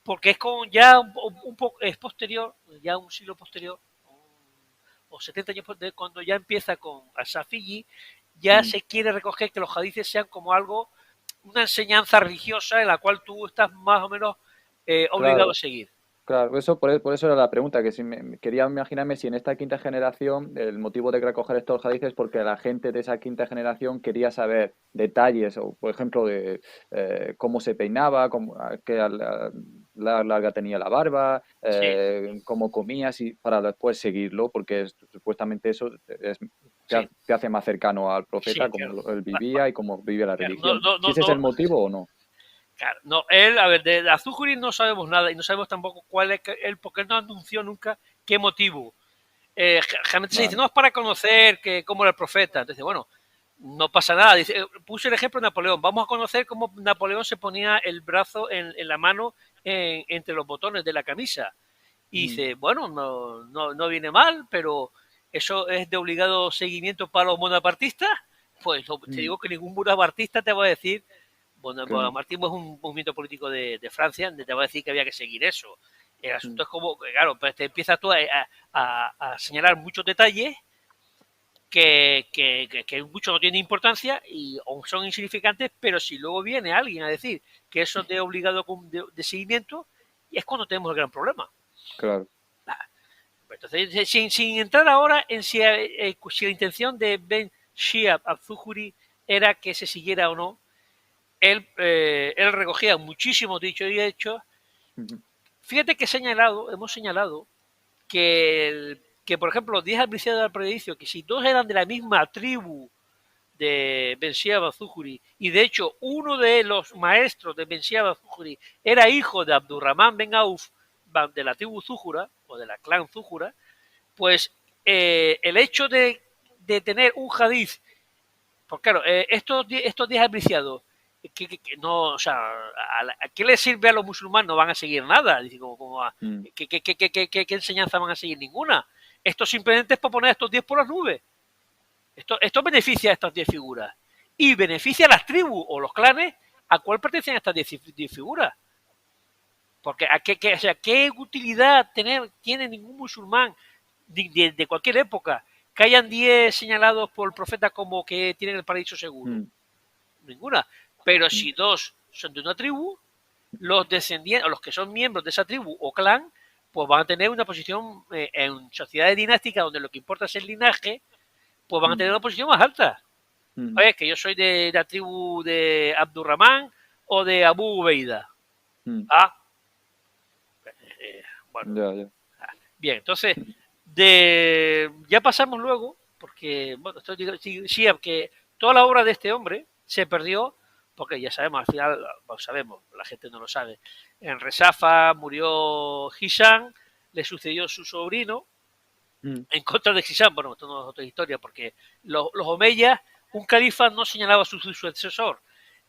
porque es con ya un poco, es posterior, ya un siglo posterior, o 70 años de cuando ya empieza con Al-Safiji, ya Mm, se quiere recoger que los hadices sean como algo, una enseñanza religiosa en la cual tú estás más o menos obligado a claro, seguir. claro. Eso, por eso era la pregunta, que si quería imaginarme si en esta quinta generación el motivo de recoger estos hadices es porque la gente de esa quinta generación quería saber detalles, o por ejemplo, de cómo se peinaba, qué larga tenía la barba, Sí, cómo comía, para después seguirlo, porque supuestamente eso sí, te hace más cercano al sí, profeta, como claro. él vivía y cómo vivía la Claro, religión. ¿Si ese es el motivo o no? claro, no, él, a ver, de Azúcar no sabemos nada y no sabemos tampoco cuál es él, porque él no anunció nunca qué motivo. Generalmente se dice, Vale. no, es para conocer cómo era el profeta. Entonces, bueno, no pasa nada. Dice, puse el ejemplo de Napoleón. Vamos a conocer cómo Napoleón se ponía el brazo en la mano entre los botones de la camisa. Y Mm, dice, bueno, no viene mal, pero eso es de obligado seguimiento para los bonapartistas. Pues te mm, digo que ningún bonapartista te va a decir, que no. bonapartismo es un movimiento político de Francia, donde te va a decir que había que seguir eso. El Mm, asunto es como, claro, pues te empiezas tú a señalar muchos detalles que muchos no tienen importancia y o son insignificantes, pero si luego viene alguien a decir que eso es de obligado de seguimiento, y es cuando tenemos el gran problema. claro. Entonces, sin entrar ahora en si la intención de Ben Shihab al-Zuhuri era que se siguiera o no, él recogía muchísimos dichos y hechos. Ujú, Fíjate que hemos señalado que por ejemplo, los 10 albriciados del predicio, que si dos eran de la misma tribu de Ben Shihab al-Zuhuri, y de hecho uno de los maestros de Ben Shihab al-Zuhuri era hijo de Abdurrahman Ben Auf, de la tribu Zuhura, o de la clan Zuhura, pues el hecho de tener un hadith, pues claro, estos 10 apreciados, no, o sea, ¿a qué les sirve a los musulmanes? No van a seguir nada. Dice, mm, ¿qué enseñanza van a seguir? Ninguna. Esto simplemente es para poner a estos 10 por las nubes. Esto beneficia a estas 10 figuras. Y beneficia a las tribus o los clanes a cuál pertenecen estas 10 figuras. Porque o sea, ¿qué utilidad tiene ningún musulmán de cualquier época que hayan 10 señalados por el profeta como que tienen el paraíso seguro? mm, Ninguna. Pero mm, si dos son de una tribu, los descendientes, o los que son miembros de esa tribu o clan, pues van a tener una posición en sociedades dinásticas donde lo que importa es el linaje, pues van a mm, tener una posición más alta. mm, Oye, que yo soy de la tribu de Abdurrahman o de Abu Ubeida. mm. Ah, bueno, Ya, ya. bien, entonces, ya pasamos luego, porque, bueno, esto sí, sí, que toda la obra de este hombre se perdió, porque ya sabemos, al final, lo sabemos, la gente no lo sabe. En Resafa murió Hisham, le sucedió su sobrino, Mm, en contra de Hisham, bueno, esto no es otra historia, porque los omeyas, un califa no señalaba a su sucesor,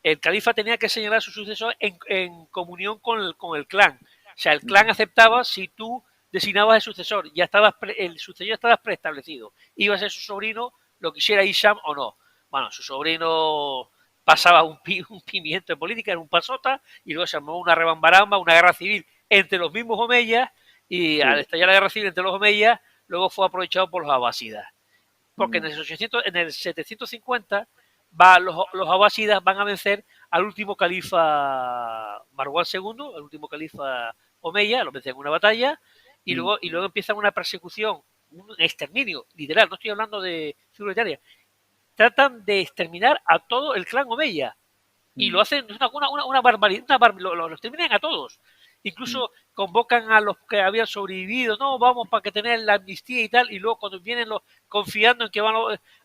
el califa tenía que señalar a su sucesor en comunión con el clan. O sea, el clan ujú, aceptaba si tú designabas el sucesor, el sucesor ya estaba preestablecido. Iba a ser su sobrino, lo quisiera Isham o no. Bueno, su sobrino pasaba un pimiento de política, era un pasota, y luego se armó una rebambaramba, una guerra civil entre los mismos omeyas, y al estallar la guerra civil entre los omeyas, luego fue aprovechado por los abásidas. Porque en el 750 los abásidas van a vencer al último califa Marwan II, al último califa omeya, lo vencen en una batalla, y luego empiezan una persecución, un exterminio, literal, no estoy hablando de figura literaria. Tratan de exterminar a todo el clan omeya, y lo hacen una barbaridad, lo exterminan a todos. Incluso convocan a los que habían sobrevivido, no, vamos para que tener la amnistía y tal, y luego cuando vienen confiando en que van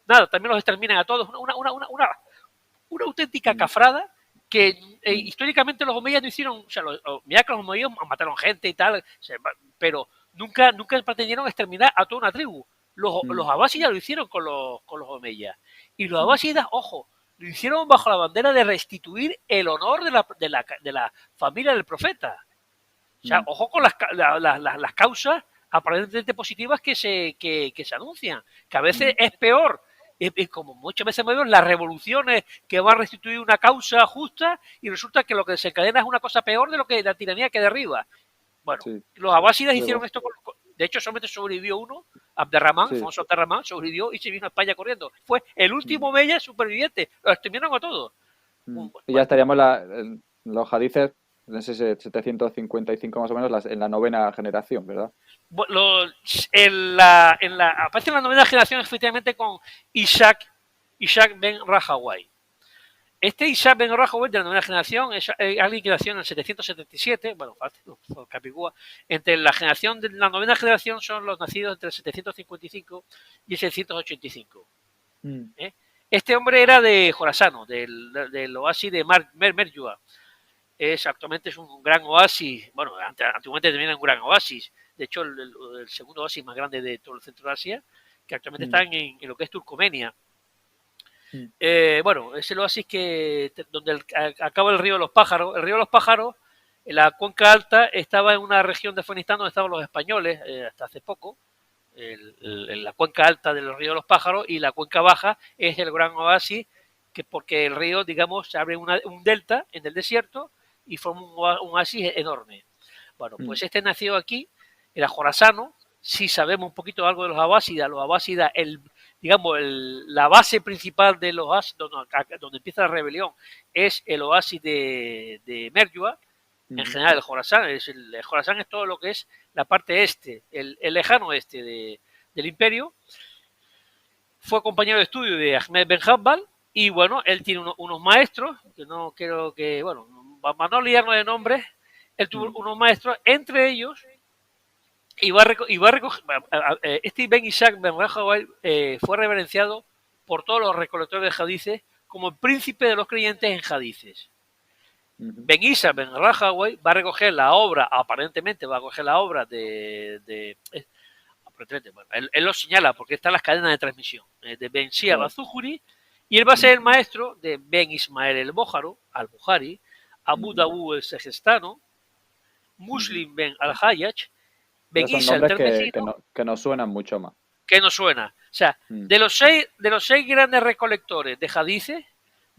nada, también los exterminan a todos. Una auténtica cafrada que históricamente los omeyas no hicieron, o sea, mira que los omeyas mataron gente y tal, pero nunca pretendieron exterminar a toda una tribu. Los abásidas lo hicieron con los omeyas. Y los abásidas, ojo, lo hicieron bajo la bandera de restituir el honor de la familia del profeta. O sea, ojo con las causas aparentemente positivas que se anuncian, que a veces es peor, como muchas veces vemos las revoluciones que van a restituir una causa justa y resulta que lo que desencadena es una cosa peor de lo que la tiranía que derriba. Bueno, los abásidas hicieron esto, de hecho solamente sobrevivió uno, Abderramán, famoso Abderramán, sobrevivió y se vino a España corriendo. Fue el último omeya superviviente, los exterminaron a todos. Y ya estaríamos los hadices en ese 755 más o menos en la novena generación, ¿verdad? Aparece en la novena generación efectivamente con Ishaq ben Rahaway. Este Ishaq ben Rahaway de la novena generación es alguien que nació en el 777, bueno, Capicúa. Entre la generación de la novena generación son los nacidos entre el 755 y el 785. Este hombre era de Jorasano, del oasis de Merjua. Actualmente es un gran oasis, bueno, antiguamente también era un gran oasis, de hecho el segundo oasis más grande de todo el centro de Asia, que actualmente está en lo que es Turcomenia. Bueno, es el oasis donde acaba el río de los Pájaros. El río de los Pájaros, en la cuenca alta, estaba en una región de Afganistán donde estaban los españoles hasta hace poco, en la cuenca alta del río de los Pájaros, y la cuenca baja es el gran oasis, porque el río, digamos, se abre un delta en el desierto y forma un oasis enorme. Bueno, pues este nació aquí, era jorasano. Si sabemos un poquito algo de los abásidas, la base principal de los oasis, donde empieza la rebelión, es el oasis de Merjua. En general, el Jorasán es todo lo que es la parte este, el lejano este del imperio. Fue compañero de estudio de Ahmed Ben Hanbal, y bueno, él tiene unos maestros, que no quiero que, bueno, para no liarnos de nombres, él tuvo unos maestros, entre ellos, este Ben Ishaq Ben Rahaway fue reverenciado por todos los recolectores de hadices como el príncipe de los creyentes en hadices. Ben Ishaq Ben Rahaway va a recoger la obra, aparentemente va a recoger la obra bueno, él lo señala porque está en las cadenas de transmisión, de Ben Shihab al-Zuhri, y él va a ser el maestro de Ben Ismael al-Bukhari, Abu Dawud el-Sejestano, Muslim Ben al-Hayyaj, Ben Isa el-Tirmidhi, que nos suenan mucho más. Que nos suena. O sea, de los seis grandes recolectores de hadices,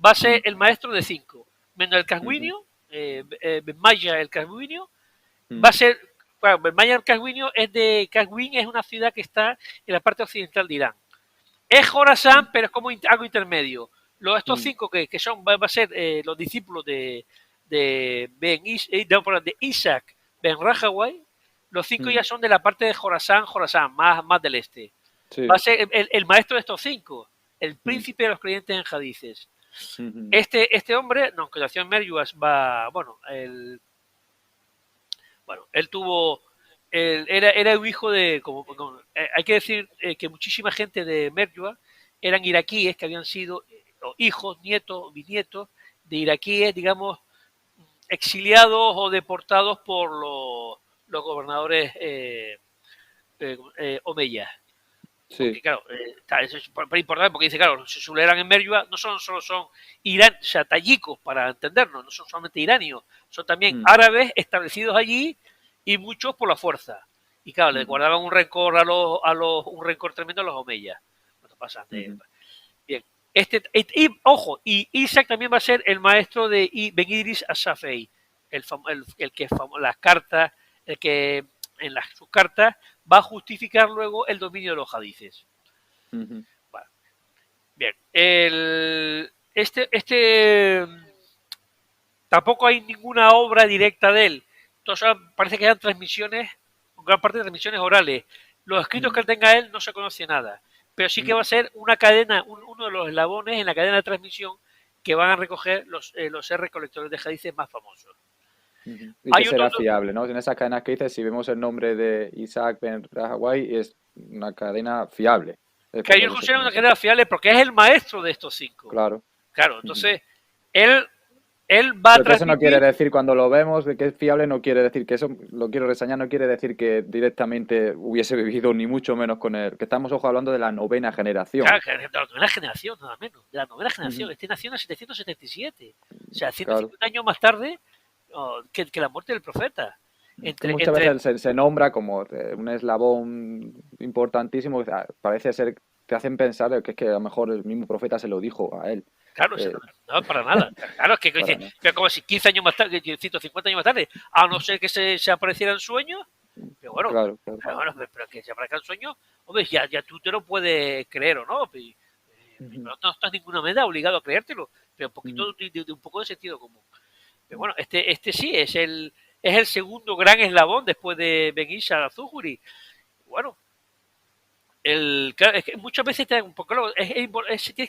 va a ser el maestro de 5. Menos el Caswinio, Ben Maya el Caswinio, va a ser, bueno, Ben Maya el Caswinio es de Caswin, es una ciudad que está en la parte occidental de Irán. Es Jorasán, pero es como algo intermedio. Estos 5 que son, va a ser los discípulos de Ishaq Ben Rahaway, los 5 ya son de la parte de Jorasán, más del este. Sí. Va a ser el maestro de estos 5, el príncipe de los creyentes en hadices. Este hombre, aunque nació en Merjuas, él tuvo, era un hijo de, hay que decir que muchísima gente de Merjua eran iraquíes que habían sido hijos, nietos, bisnietos de iraquíes, digamos, exiliados o deportados por los gobernadores omeyas. Sí. Porque, claro, eso es importante porque dice, claro, si se eran en Merjua, no solo son tayikos, para entendernos, no son solamente iranios, son también árabes establecidos allí y muchos por la fuerza. Y claro, les guardaban un rencor un rencor tremendo a los omeyas. Bueno, pasa. Bien. Ojo, y Isaac también va a ser el maestro de Ben Idris Asafei, el que las cartas, el que en sus cartas va a justificar luego el dominio de los hadices. Ujú. Bueno, bien, tampoco hay ninguna obra directa de él. Entonces parece que eran transmisiones, gran parte de transmisiones orales. Los escritos que él tenga él no se conoce nada, pero sí que va a ser una cadena, uno de los eslabones en la cadena de transmisión que van a recoger los recolectores de hadices más famosos. Y que será fiable, ¿no? En esas cadenas que dices, si vemos el nombre de Isaac Ben Rahaway, es una cadena fiable. Que ellos consideran una cadena fiable porque es el maestro de estos 5. Claro. Claro, entonces él va a transmitir. Eso no quiere decir, cuando lo vemos de que es fiable, no quiere decir que eso, lo quiero reseñar, no quiere decir que directamente hubiese vivido, ni mucho menos con él. Que estamos, ojo, hablando de la 9ª generación. Claro, de la 9ª generación, nada menos. De la 9ª generación. Este nació en el 777. O sea, 150 años más tarde que la muerte del profeta. Muchas veces se nombra como un eslabón importantísimo. Parece ser, te hacen pensar que es que a lo mejor el mismo profeta se lo dijo a él. Claro, no, para nada. Claro, es que pero como si 15 años más tarde, 150 años más tarde, a no ser que se apareciera en sueños, pero bueno, claro. Pero que se aparezca en sueños, hombre, ya tú te lo puedes creer o no, no estás ninguna manera obligado a creértelo, pero un poquito de un poco de sentido común. Pero bueno, este sí es el segundo gran eslabón después de Ben Isa al-Zuhri. Bueno, claro, es que muchas veces tienes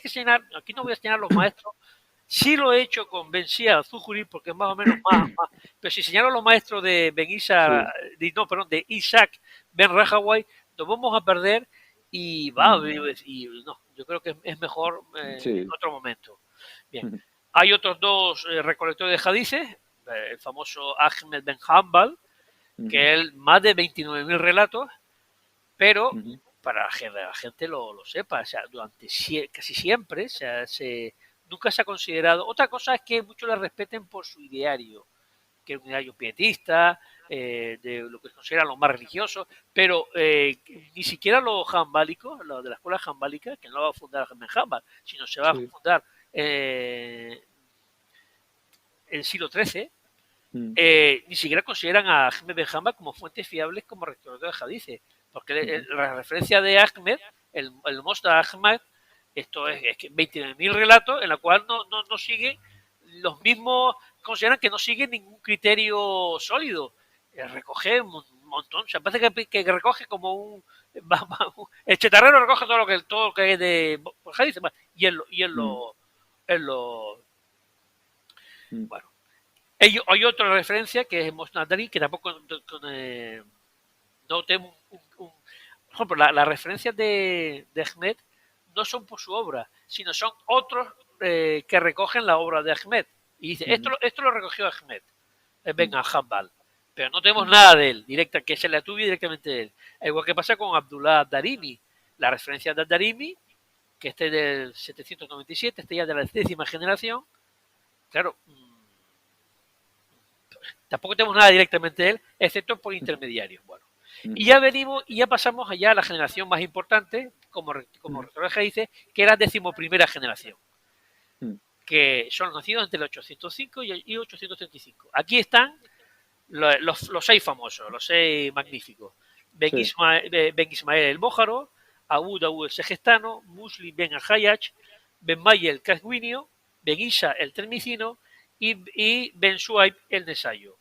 que señalar, aquí no voy a señalar los maestros, sí lo he hecho con Ben Sia al-Zuhri porque es más o menos más, pero si señalo los maestros de Ben Isa, de Isaac Ben Rahaway, nos vamos a perder y no, yo creo que es mejor en otro momento. Bien, hay otros dos recolectores de hadices, el famoso Ahmed Ben Hanbal, que él más de 29.000 relatos, pero para que la gente lo sepa, o sea, durante casi siempre, o sea, nunca se ha considerado. Otra cosa es que muchos le respeten por su ideario, que es un ideario pietista, de lo que se considera lo más religioso, pero ni siquiera los jambálicos, los de la escuela jambálica, que no va a fundar Ben Hanbal, sino se va a fundar el siglo XIII, ni siquiera consideran a Ahmed Ben Hanbal como fuentes fiables como recolector de hadices, porque la referencia de Ahmed, el Mosda Ahmed, esto es que 29.000 relatos en la cual no siguen los mismos, consideran que no siguen ningún criterio sólido. Recoge un montón, o sea, parece que recoge como el chetarrero recoge todo lo que es de hadices, y él lo bueno. Hay otra referencia que es Mosnadari, que tampoco no tenemos por ejemplo, las referencias de Ahmed no son por su obra, sino son otros que recogen la obra de Ahmed. Y dice, esto lo recogió Ahmed, Ben Hanbal, pero no tenemos nada de él, que se le atuve directamente de él. Igual que pasa con Abdullah Darimi, la referencia de Darimi, que este es del 797, este ya de la 10ª generación, claro, tampoco tenemos nada directamente de él, excepto por intermediarios. Bueno, y ya pasamos allá a la generación más importante, como Rector dice, que era 11ª generación, que son nacidos entre el 805 y 835. Aquí están los 6 famosos, los 6 magníficos. Ben Ismael el Bójaro, Abu Dawud el Segestano, Muslim Ben al-Hayyaj, Ben Maye el Casguinio, Ben Isa el Termicino y Ben Suaib el Nesayo.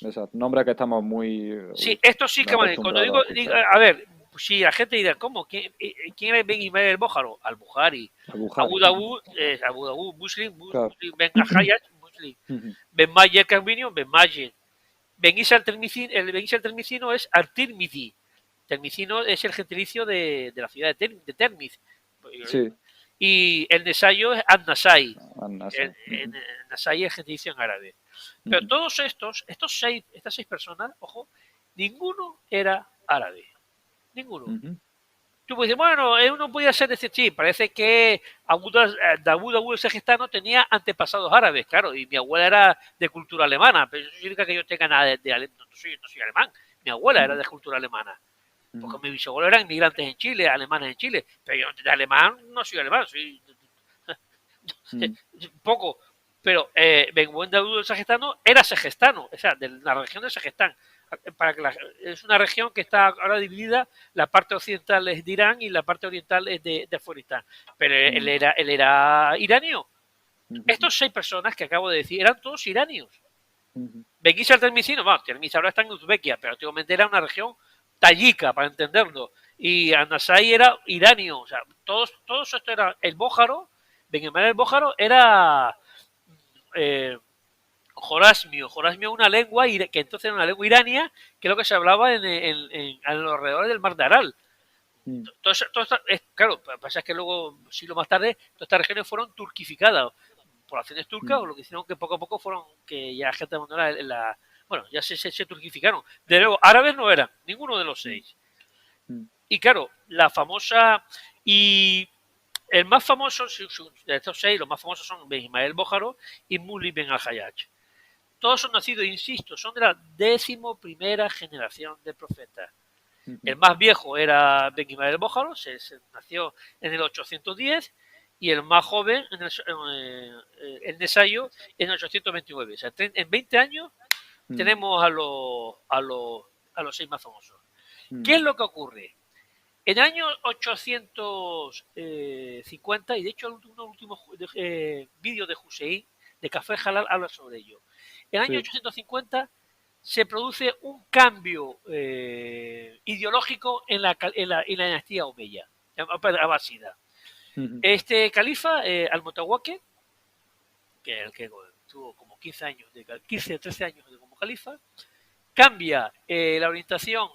Exacto. Nombre que estamos muy... Sí, esto sí que cuando digo, a ver, si la gente dirá, ¿cómo? ¿Quién es Ben Ismael el Bójaro? Al-Bukhari. Abu Dawud, Muslim, Ben al-Hayyaj, Muslim. Ben Maye el Casguinio, Ben Maye. Ben Isa el Termicino es Al-Tirmidhi. Termicino es el gentilicio de la ciudad de Termiz. Sí. Y el Nesayo es An-Nasai. Nasai es gentilicio en árabe. Pero todos estas 6 personas, ojo, ninguno era árabe. Ninguno. Tú puedes decir, bueno, uno podía ser decir, sí, parece que Abu Dawud el Segestano tenía antepasados árabes, claro, y mi abuela era de cultura alemana, pero eso significa que yo tenga nada no soy alemán, mi abuela era de cultura alemana. porque mis bisabuelos eran inmigrantes en Chile, alemanes en Chile, pero yo de alemán no soy alemán, soy poco, pero Benguenda del Segestano era segestano, o sea, de la región de Segestán. Es una región que está ahora dividida, la parte occidental es de Irán y la parte oriental es de Afganistán. Pero él era iranio. Estos 6 personas que acabo de decir eran todos iranios. Benguisa el Termicino, bueno, Termiz ahora está en Uzbekia, pero antiguamente era una región tayika, para entenderlo. Y Anasai era iranio, o sea, todos esto era el Bójaro, Benguimar el Bójaro era Jorasmio una lengua que entonces era una lengua irania, que es lo que se hablaba a los alrededores del Mar de Aral. Claro, pasa que luego, siglo más tarde, todas estas regiones fueron turquificadas por acciones turcas, o lo que hicieron que poco a poco fueron, que ya la gente abandonara bueno, ya se turquificaron. De luego, árabes no eran, ninguno de los 6. Y claro, la famosa, y el más famoso de estos 6, los más famosos son Ben Ismael Bójaro y Mulli Ben al-Hayyaj. Todos son nacidos, insisto, son de la 11ª generación de profetas. El más viejo era Ben Ismael Bójaro, se nació en el 810, y el más joven, el Nesayo, en el 829. O sea, en 20 años tenemos a los 6 más famosos. ¿Qué es lo que ocurre? En el año 850, y de hecho uno último vídeo de Hussein, de Café Halal, habla sobre ello. En el año 850 se produce un cambio ideológico en la dinastía omeya, abasida. Este califa, Al-Mutawakkil, que tuvo como 15 o 13 años como califa, cambia la orientación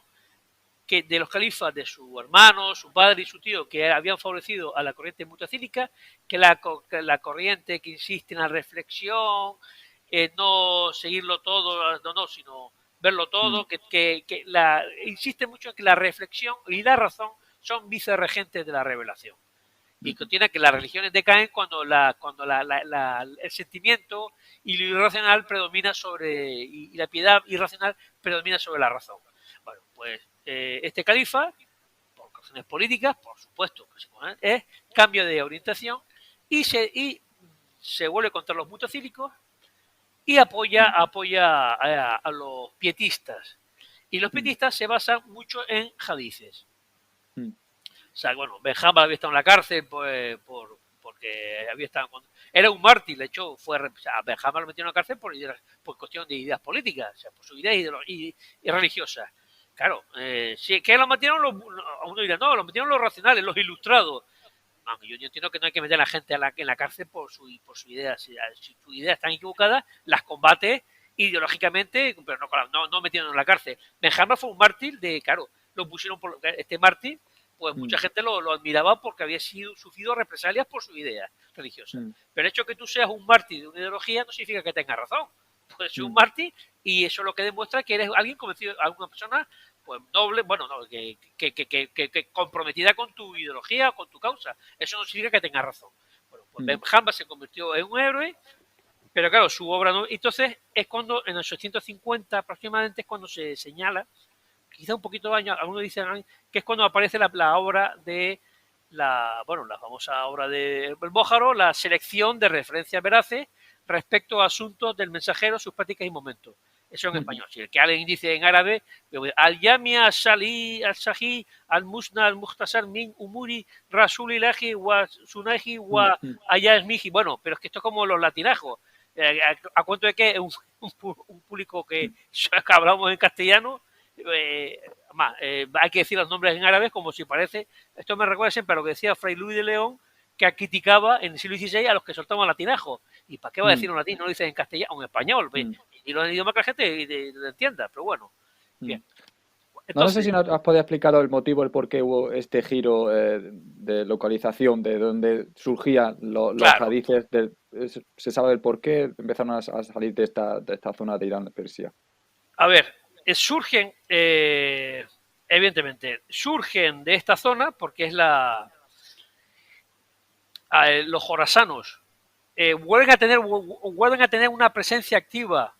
de los califas de su hermano, su padre y su tío, que habían favorecido a la corriente mutacílica, que la corriente que insiste en la reflexión, no seguirlo todo, sino verlo todo, insiste mucho en que la reflexión y la razón son vicerregentes de la revelación. Y contiene que las religiones decaen cuando el sentimiento y lo irracional predomina y la piedad irracional predomina sobre la razón. Bueno, pues este califa, por razones políticas, por supuesto, es cambio de orientación y se vuelve contra los mutacílicos y apoya a los pietistas. Y los pietistas se basan mucho en hadices. O sea, bueno, Benjamín había estado en la cárcel porque había estado era un mártir, de hecho, Benjamín lo metió en la cárcel por cuestión de ideas políticas, o sea, por sus ideas y religiosas. Claro, sí, que lo metieron uno dirá, no, lo metieron los racionales, los ilustrados. No, yo entiendo que no hay que meter a la gente en la cárcel por sus ideas. Si sus ideas están equivocadas, las combate ideológicamente, pero no metieron en la cárcel. Benjamín fue un mártir claro, lo pusieron por este mártir, pues mucha gente lo admiraba porque había sufrido represalias por su idea religiosa. Pero el hecho de que tú seas un mártir de una ideología no significa que tengas razón. Puedes ser un mártir y eso es lo que demuestra que eres alguien convencido, alguna persona pues noble, que comprometida con tu ideología, con tu causa. Eso no significa que tengas razón. Bueno, pues Benjamín se convirtió en un héroe, pero claro, su obra no. Entonces es cuando en el 850 aproximadamente es cuando se señala, quizá un poquito de años, algunos dicen que es cuando aparece la obra de la famosa obra de El Bójaro, la selección de referencias veraces respecto a asuntos del mensajero, sus prácticas y momentos. Eso en español. Si el que alguien dice en árabe, al-Yamia al-Sahih al-Musna al-Mukhtasar min Umuri Rasulillahi wa Sunahi wa Ayasmihi. Bueno, pero es que esto es como los latinajos. A cuento de que un público que hablamos en castellano, hay que decir los nombres en árabe como si parece. Esto me recuerda siempre a lo que decía Fray Luis de León, que criticaba en el siglo XVI a los que soltaban latinajo. ¿Y para qué va a decir un latín? No lo dice en castellano o en español. Y lo en idioma que la gente lo entienda, pero bueno. Bien. Entonces, no sé si nos has podido explicar el motivo, el por qué hubo este giro de localización, de dónde surgían los hadices. ¿Se sabe el por qué empezaron a salir de esta zona de Irán, de Persia? A ver, surgen, evidentemente, surgen de esta zona porque es los jorasanos vuelven a tener una presencia activa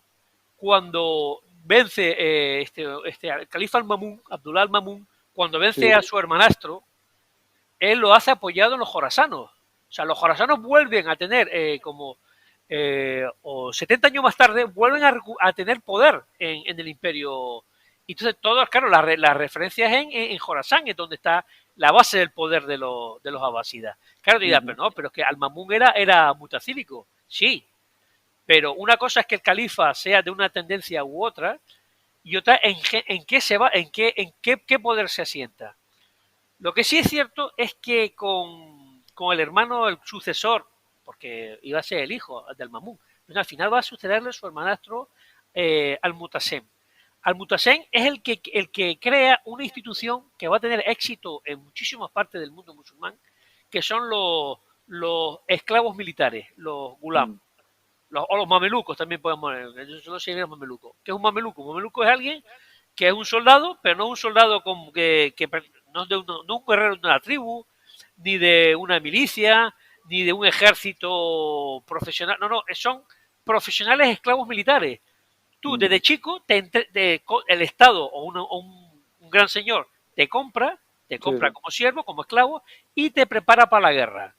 cuando vence el califa al-Mamun, Abdullah al-Mamun, cuando vence Sí. a su hermanastro, él lo hace apoyado en los jorasanos. O sea, los jorasanos vuelven a tener o 70 años más tarde, vuelven a tener poder en el imperio. Y entonces, todas, claro, las referencias en Jorasán es donde está la base del poder de los abásidas. Claro, te dirás, pero no, pero es que Al-Mamun era mutacílico. Sí, pero una cosa es que el califa sea de una tendencia u otra, y otra en qué se va, qué poder se asienta. Lo que sí es cierto es que con el hermano, el sucesor, porque iba a ser el hijo del Mamún, al final va a sucederle su hermanastro Al-Mutasem. Al-Mutasem es el que crea una institución que va a tener éxito en muchísimas partes del mundo musulmán, que son los esclavos militares, los gulam. O los mamelucos también podemos poner. Yo no sé los mamelucos. ¿Qué es un mameluco? Un mameluco es alguien que es un soldado, pero no es un soldado como que no es no un guerrero de una tribu, ni de una milicia, ni de un ejército profesional. No, no, son profesionales esclavos militares. Tú, desde chico, el Estado o un gran señor te compra Sí. como siervo, como esclavo, y te prepara para la guerra.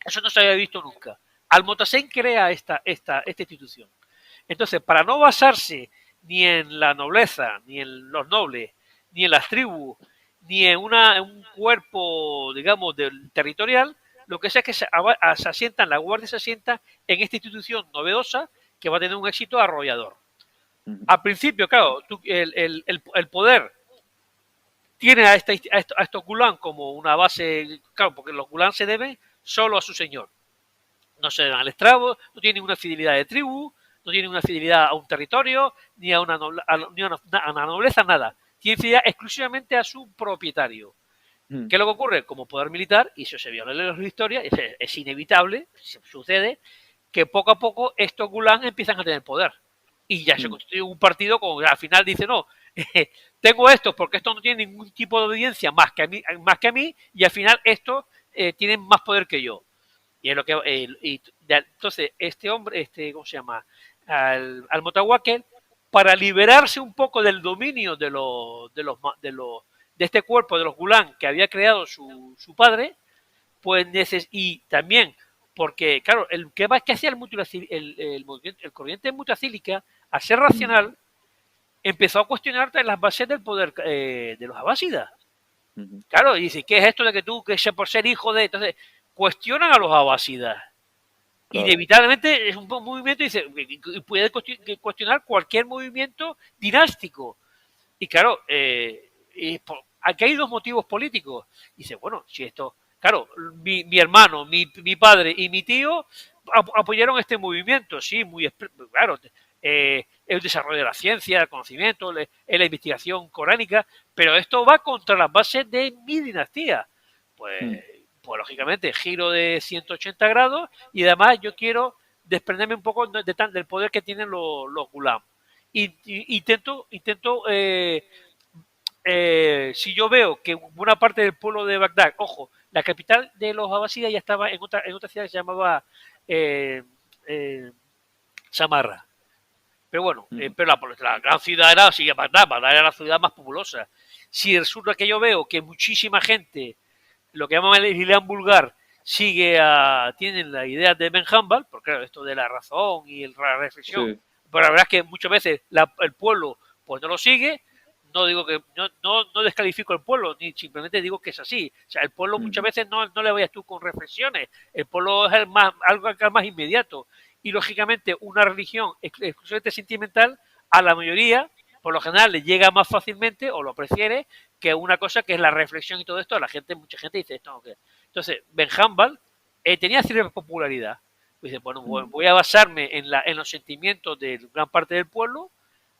Eso no se había visto nunca. Almotacén crea esta institución. Entonces, para no basarse ni en la nobleza, ni en los nobles, ni en las tribus, ni en un cuerpo, digamos, territorial, lo que sea es que se asientan, la guardia se asienta en esta institución novedosa que va a tener un éxito arrollador. Al principio, claro, el poder tiene a estos gulán como una base, claro, porque los gulán se deben solo a su señor. No se deben al esclavo, no tienen ninguna fidelidad de tribu, no tienen una fidelidad a un territorio, ni a una nobleza, nada. Tienen fidelidad exclusivamente a su propietario. ¿Qué es lo que ocurre? Como poder militar, y eso se vio en la historia, es inevitable, sucede, que poco a poco estos gulán empiezan a tener poder. Y ya se constituye un partido con, al final dice, no, tengo esto porque esto no tiene ningún tipo de obediencia más que a mí y al final estos tienen más poder que yo. Y es lo que entonces este hombre, ¿cómo se llama? Al Motawakel, para liberarse un poco del dominio de este cuerpo de los Gulán que había creado su padre, pues y también porque, claro, ¿qué hacía el corriente mutacílica? Al ser racional, empezó a cuestionar las bases del poder de los abásidas. Claro, y dice, ¿qué es esto de que tú, que sea por ser hijo de...? Entonces, cuestionan a los abásidas. Claro. Inevitablemente es un movimiento, dice, y puede cuestionar cualquier movimiento dinástico. Y claro, aquí hay dos motivos políticos. Dice, bueno, si esto... Claro, mi hermano, mi padre y mi tío apoyaron este movimiento, sí, muy claro, el desarrollo de la ciencia, el conocimiento, la investigación coránica, pero esto va contra las bases de mi dinastía. Pues lógicamente, giro de 180 grados y además yo quiero desprenderme un poco del poder que tienen los gulam. Intento si yo veo que buena parte del pueblo de Bagdad, ojo, la capital de los abasidas ya estaba en otra ciudad que se llamaba Samarra. Pero bueno, pero la gran ciudad era así, Bagdad era la ciudad más populosa. Si resulta que yo veo que muchísima gente, lo que llaman el Islam vulgar, tienen la idea de Ben Hanbal, porque claro, esto de la razón y la reflexión, pero la verdad es que muchas veces el pueblo pues no lo sigue. No digo que no descalifico el pueblo, ni simplemente digo que es así. O sea, el pueblo muchas veces no le vayas tú con reflexiones. El pueblo es algo más inmediato. Y lógicamente una religión exclusivamente sentimental a la mayoría, por lo general, le llega más fácilmente o lo prefiere que una cosa que es la reflexión y todo esto. Mucha gente dice esto. ¿No? Entonces, Ben Hanbal tenía cierta popularidad. Dice, bueno, voy a basarme en los sentimientos de gran parte del pueblo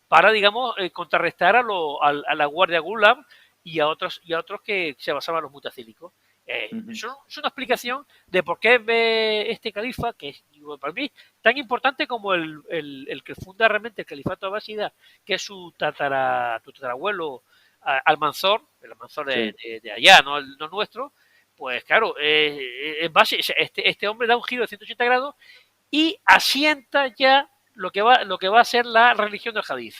para, digamos, contrarrestar a la Guardia Gulam y a otros que se basaban en los mutacílicos. Es una explicación de por qué este califa, que es para mí tan importante como el que funda realmente el califato abasida, que es su tatarabuelo Almanzor, el Almanzor de allá, no nuestro. Pues claro, en base, este hombre da un giro de 180 grados y asienta ya lo que va a ser la religión del hadith.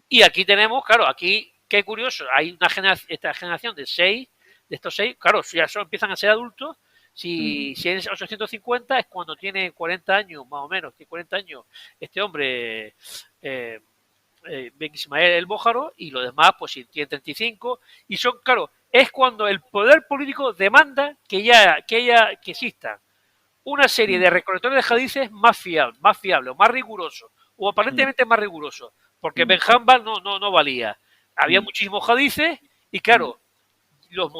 Y aquí tenemos, claro, ¿qué qué curioso, hay esta generación de estos 6, claro, ya empiezan a ser adultos. Si es 850 es cuando tiene 40 años, más o menos, tiene 40 años este hombre, Ben Ismael el Bójaro, y los demás pues si tienen 35, y son, claro, es cuando el poder político demanda que exista una serie de recolectores de hadices más fiable o más rigurosos, o aparentemente más rigurosos, porque Ben Hanbal no valía. Había muchísimos hadices y claro, los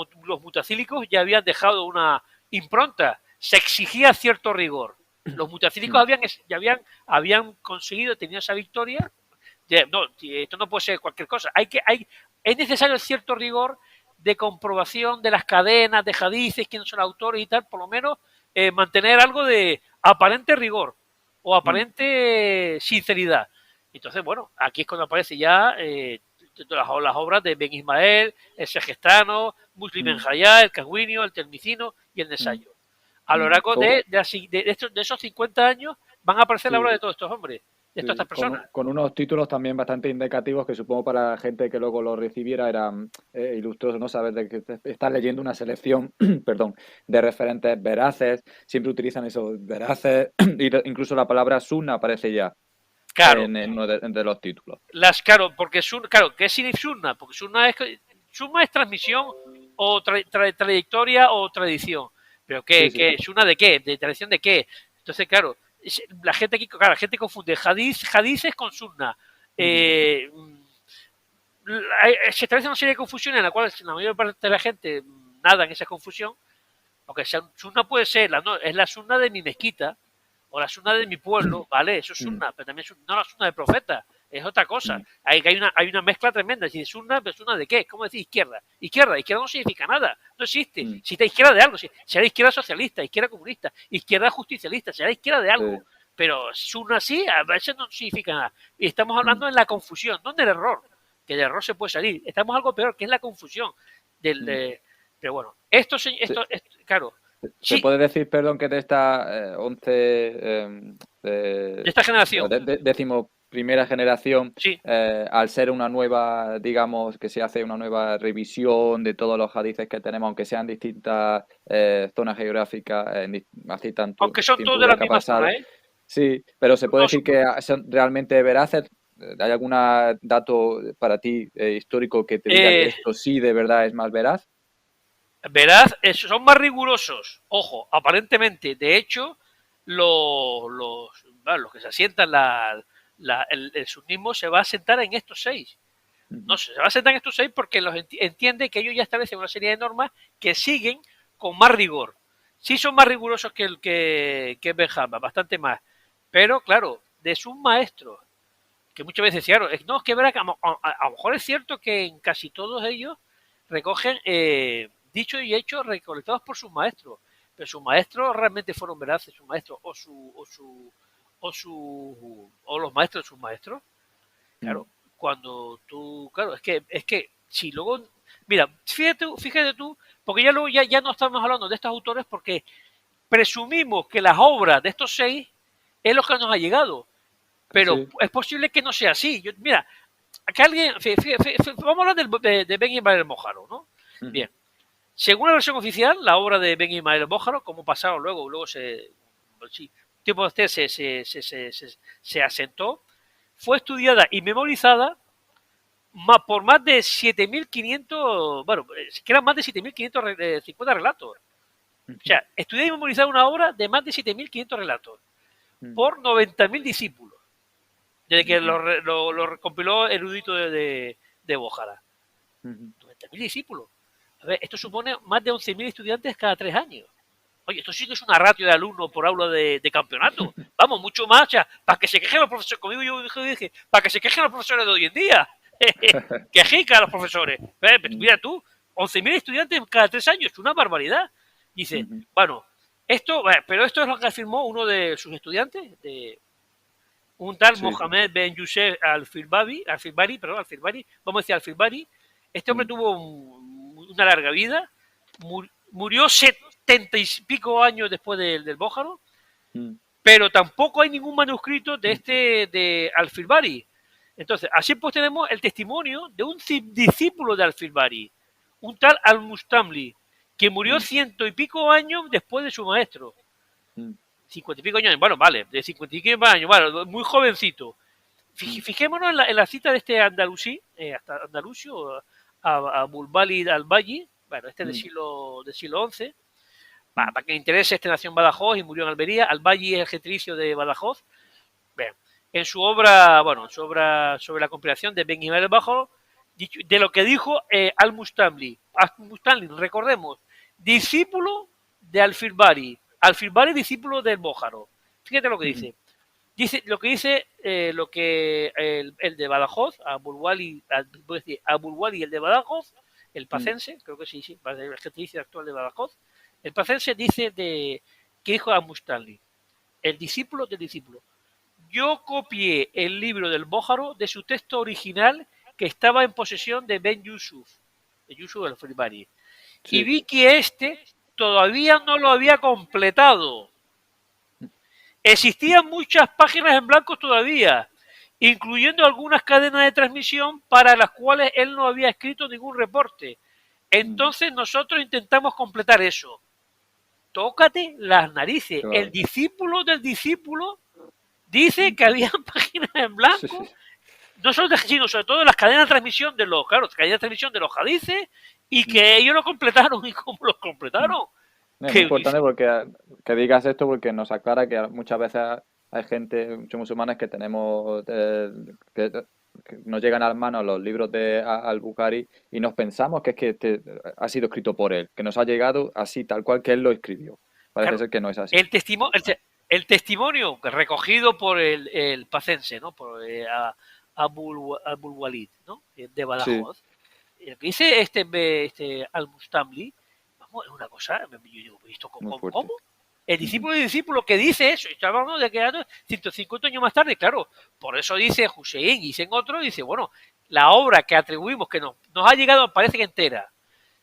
mutacílicos ya habían dejado una impronta, se exigía cierto rigor. Los mutacílicos habían conseguido, tenían esa victoria. No, esto no puede ser cualquier cosa. Es necesario cierto rigor de comprobación de las cadenas, de hadices, quiénes son autores y tal, por lo menos mantener algo de aparente rigor o aparente sinceridad. Entonces, bueno, aquí es cuando aparece ya las obras de Ben Ismael, el Segestano, Muslim en Hayá, el Cagüinio, el Termicino y el Nesayo. A lo largo de esos 50 años van a aparecer las obras de todos estos hombres, de todas estas personas. Con unos títulos también bastante indicativos que supongo para la gente que luego lo recibiera eran ilustrosos, ¿no? Saber de que estás leyendo una selección, perdón, de referentes veraces, siempre utilizan esos veraces, incluso la palabra sunna aparece ya. Claro. En uno de los títulos. Porque ¿qué significa sunna? Porque sunna es transmisión o trayectoria o tradición. Pero ¿qué? ¿Sunna de qué? ¿De tradición de qué? Entonces, claro, la gente confunde hadices con sunna. Se establece una serie de confusiones en la cual la mayor parte de la gente nada en esa confusión. Porque sunna puede ser, es la sunna de mi mezquita, o la sunna de mi pueblo, ¿vale? Eso es sunna, pero también no la sunna del profeta, es otra cosa. Hay una mezcla tremenda. Si es sunna, pero sunna de qué? ¿Cómo decir izquierda? Izquierda no significa nada, no existe. Si está izquierda de algo, será izquierda socialista, izquierda comunista, izquierda justicialista, será izquierda de algo. Pero sunna sí, a veces no significa nada. Y estamos hablando en la confusión, no en el error, que del error se puede salir. Estamos algo peor, que es la confusión. Pero bueno, esto claro. ¿Se puede decir, perdón, que de esta 11... de esta generación. Decimos primera generación, sí. Al ser una nueva, digamos, que se hace una nueva revisión de todos los hadices que tenemos, aunque sean distintas zonas geográficas, así tanto... Aunque son todos de la misma zona, ¿eh? Sí, pero se puede decir que son realmente veraces. ¿Hay algún dato para ti histórico que te diga que esto sí de verdad es más veraz? Veraz, son más rigurosos, ojo, aparentemente. De hecho, los que se asientan el sunnismo se va a asentar en estos 6. No se va a asentar en estos 6 porque entiende que ellos ya establecen una serie de normas que siguen con más rigor. Sí son más rigurosos que Benjamin, bastante más. Pero claro, de sus maestros, que muchas veces claro, no, es que verá que a lo mejor es cierto que en casi todos ellos recogen dichos y hechos recolectados por sus maestros, pero sus maestros realmente fueron veraces, sus maestros o los maestros de sus maestros. Claro, cuando tú, claro, es que si luego, mira, fíjate tú, porque ya luego ya no estamos hablando de estos autores porque presumimos que las obras de estos 6 es lo que nos ha llegado, pero es posible que no sea así. Mira, que alguien, vamos a hablar de Ben Ismael el Bójaro, ¿no? Bien. Según la versión oficial, la obra de Ben Ismael el Bójaro, como pasaron luego tiempo después se asentó, fue estudiada y memorizada por más de 7.500, bueno, que eran más de 7.550 relatos. O sea, estudiar y memorizar una obra de más de 7.500 relatos por 90.000 discípulos, desde que lo compiló el erudito de Bójara. 90.000 discípulos. A ver, esto supone más de 11.000 estudiantes cada 3 años. Oye, esto sí que es una ratio de alumnos por aula de campeonato. Vamos, mucho más. O sea, para que se quejen los profesores, conmigo yo dije, para que se quejen los profesores de hoy en día. Que jica a los profesores. Mira tú, 11.000 estudiantes cada 3 años, es una barbaridad. Dice, bueno, pero esto es lo que afirmó uno de sus estudiantes, un tal Mohamed Ben Youssef Al-Filbari, vamos a decir Al-Filbari. Este hombre tuvo una larga vida, murió 70 y pico años después del Bójaro, pero tampoco hay ningún manuscrito de Al-Filbari. Entonces, así pues tenemos el testimonio de un discípulo de Al-Filbari, un tal Al-Mustamli, que murió mm, 100 y pico años después de su maestro. mm, 50 y pico años, bueno, vale, de 50 y pico años, vale, muy jovencito. mm, Fijémonos en la cita de este andalusí, hasta andalusio, a Bulbali al-Bayi, bueno, este mm, del siglo XI, mm, para que le interese, este nació en Badajoz y murió en Almería. Al-Bayi es el gentilicio de Badajoz. Bien. En su obra, bueno, en su obra sobre la compilación de Ben Himel el-Bajo, de lo que dijo Al-Mustamli. Al-Mustamli, recordemos, discípulo de Al-Filbari. Al-Filbari, discípulo del Bójaro. Fíjate lo que mm, dice. Dice lo que dice lo que el de Badajoz, Abulwali el de Badajoz, el mm, pacense, creo que sí, sí, el gentilicio actual de Badajoz, el pacense dice que dijo a Mustalli, el discípulo del discípulo. Yo copié el libro del Bójaro de su texto original que estaba en posesión de Ben Yusuf, de Yusuf el-Filbari, y sí, vi que éste todavía no lo había completado. Existían muchas páginas en blanco todavía, incluyendo algunas cadenas de transmisión para las cuales él no había escrito ningún reporte. mm, Entonces nosotros intentamos completar eso. Tócate las narices. El claro. discípulo del discípulo dice Mm, que había páginas en sí, sí, blanco, no solo de sino sobre todo las cadenas de transmisión de los, claro, cadenas de transmisión de los hadices, y mm, que ellos lo completaron. ¿Y cómo lo mm. completaron? Es muy Que importante porque que digas esto porque nos aclara que muchas veces hay gente, muchos musulmanes que tenemos que nos llegan a las manos los libros de Al-Bukhari y nos pensamos que es que ha sido escrito por él, que nos ha llegado así tal cual que él lo escribió. Parece claro, ser que no es así. el testimonio recogido por el pacense, ¿no? Por Abul Walid, ¿no? De Sí, Badajoz. Lo que dice este Al-Mustamli, vamos, es una cosa, yo digo, ¿esto muy cómo? fuerte. El Ujú, discípulo y discípulo que dice eso, y está hablando de que 150 años más tarde, claro, por eso dice Hussein, y dicen otros, dice, bueno, la obra que atribuimos, que nos ha llegado, parece que entera,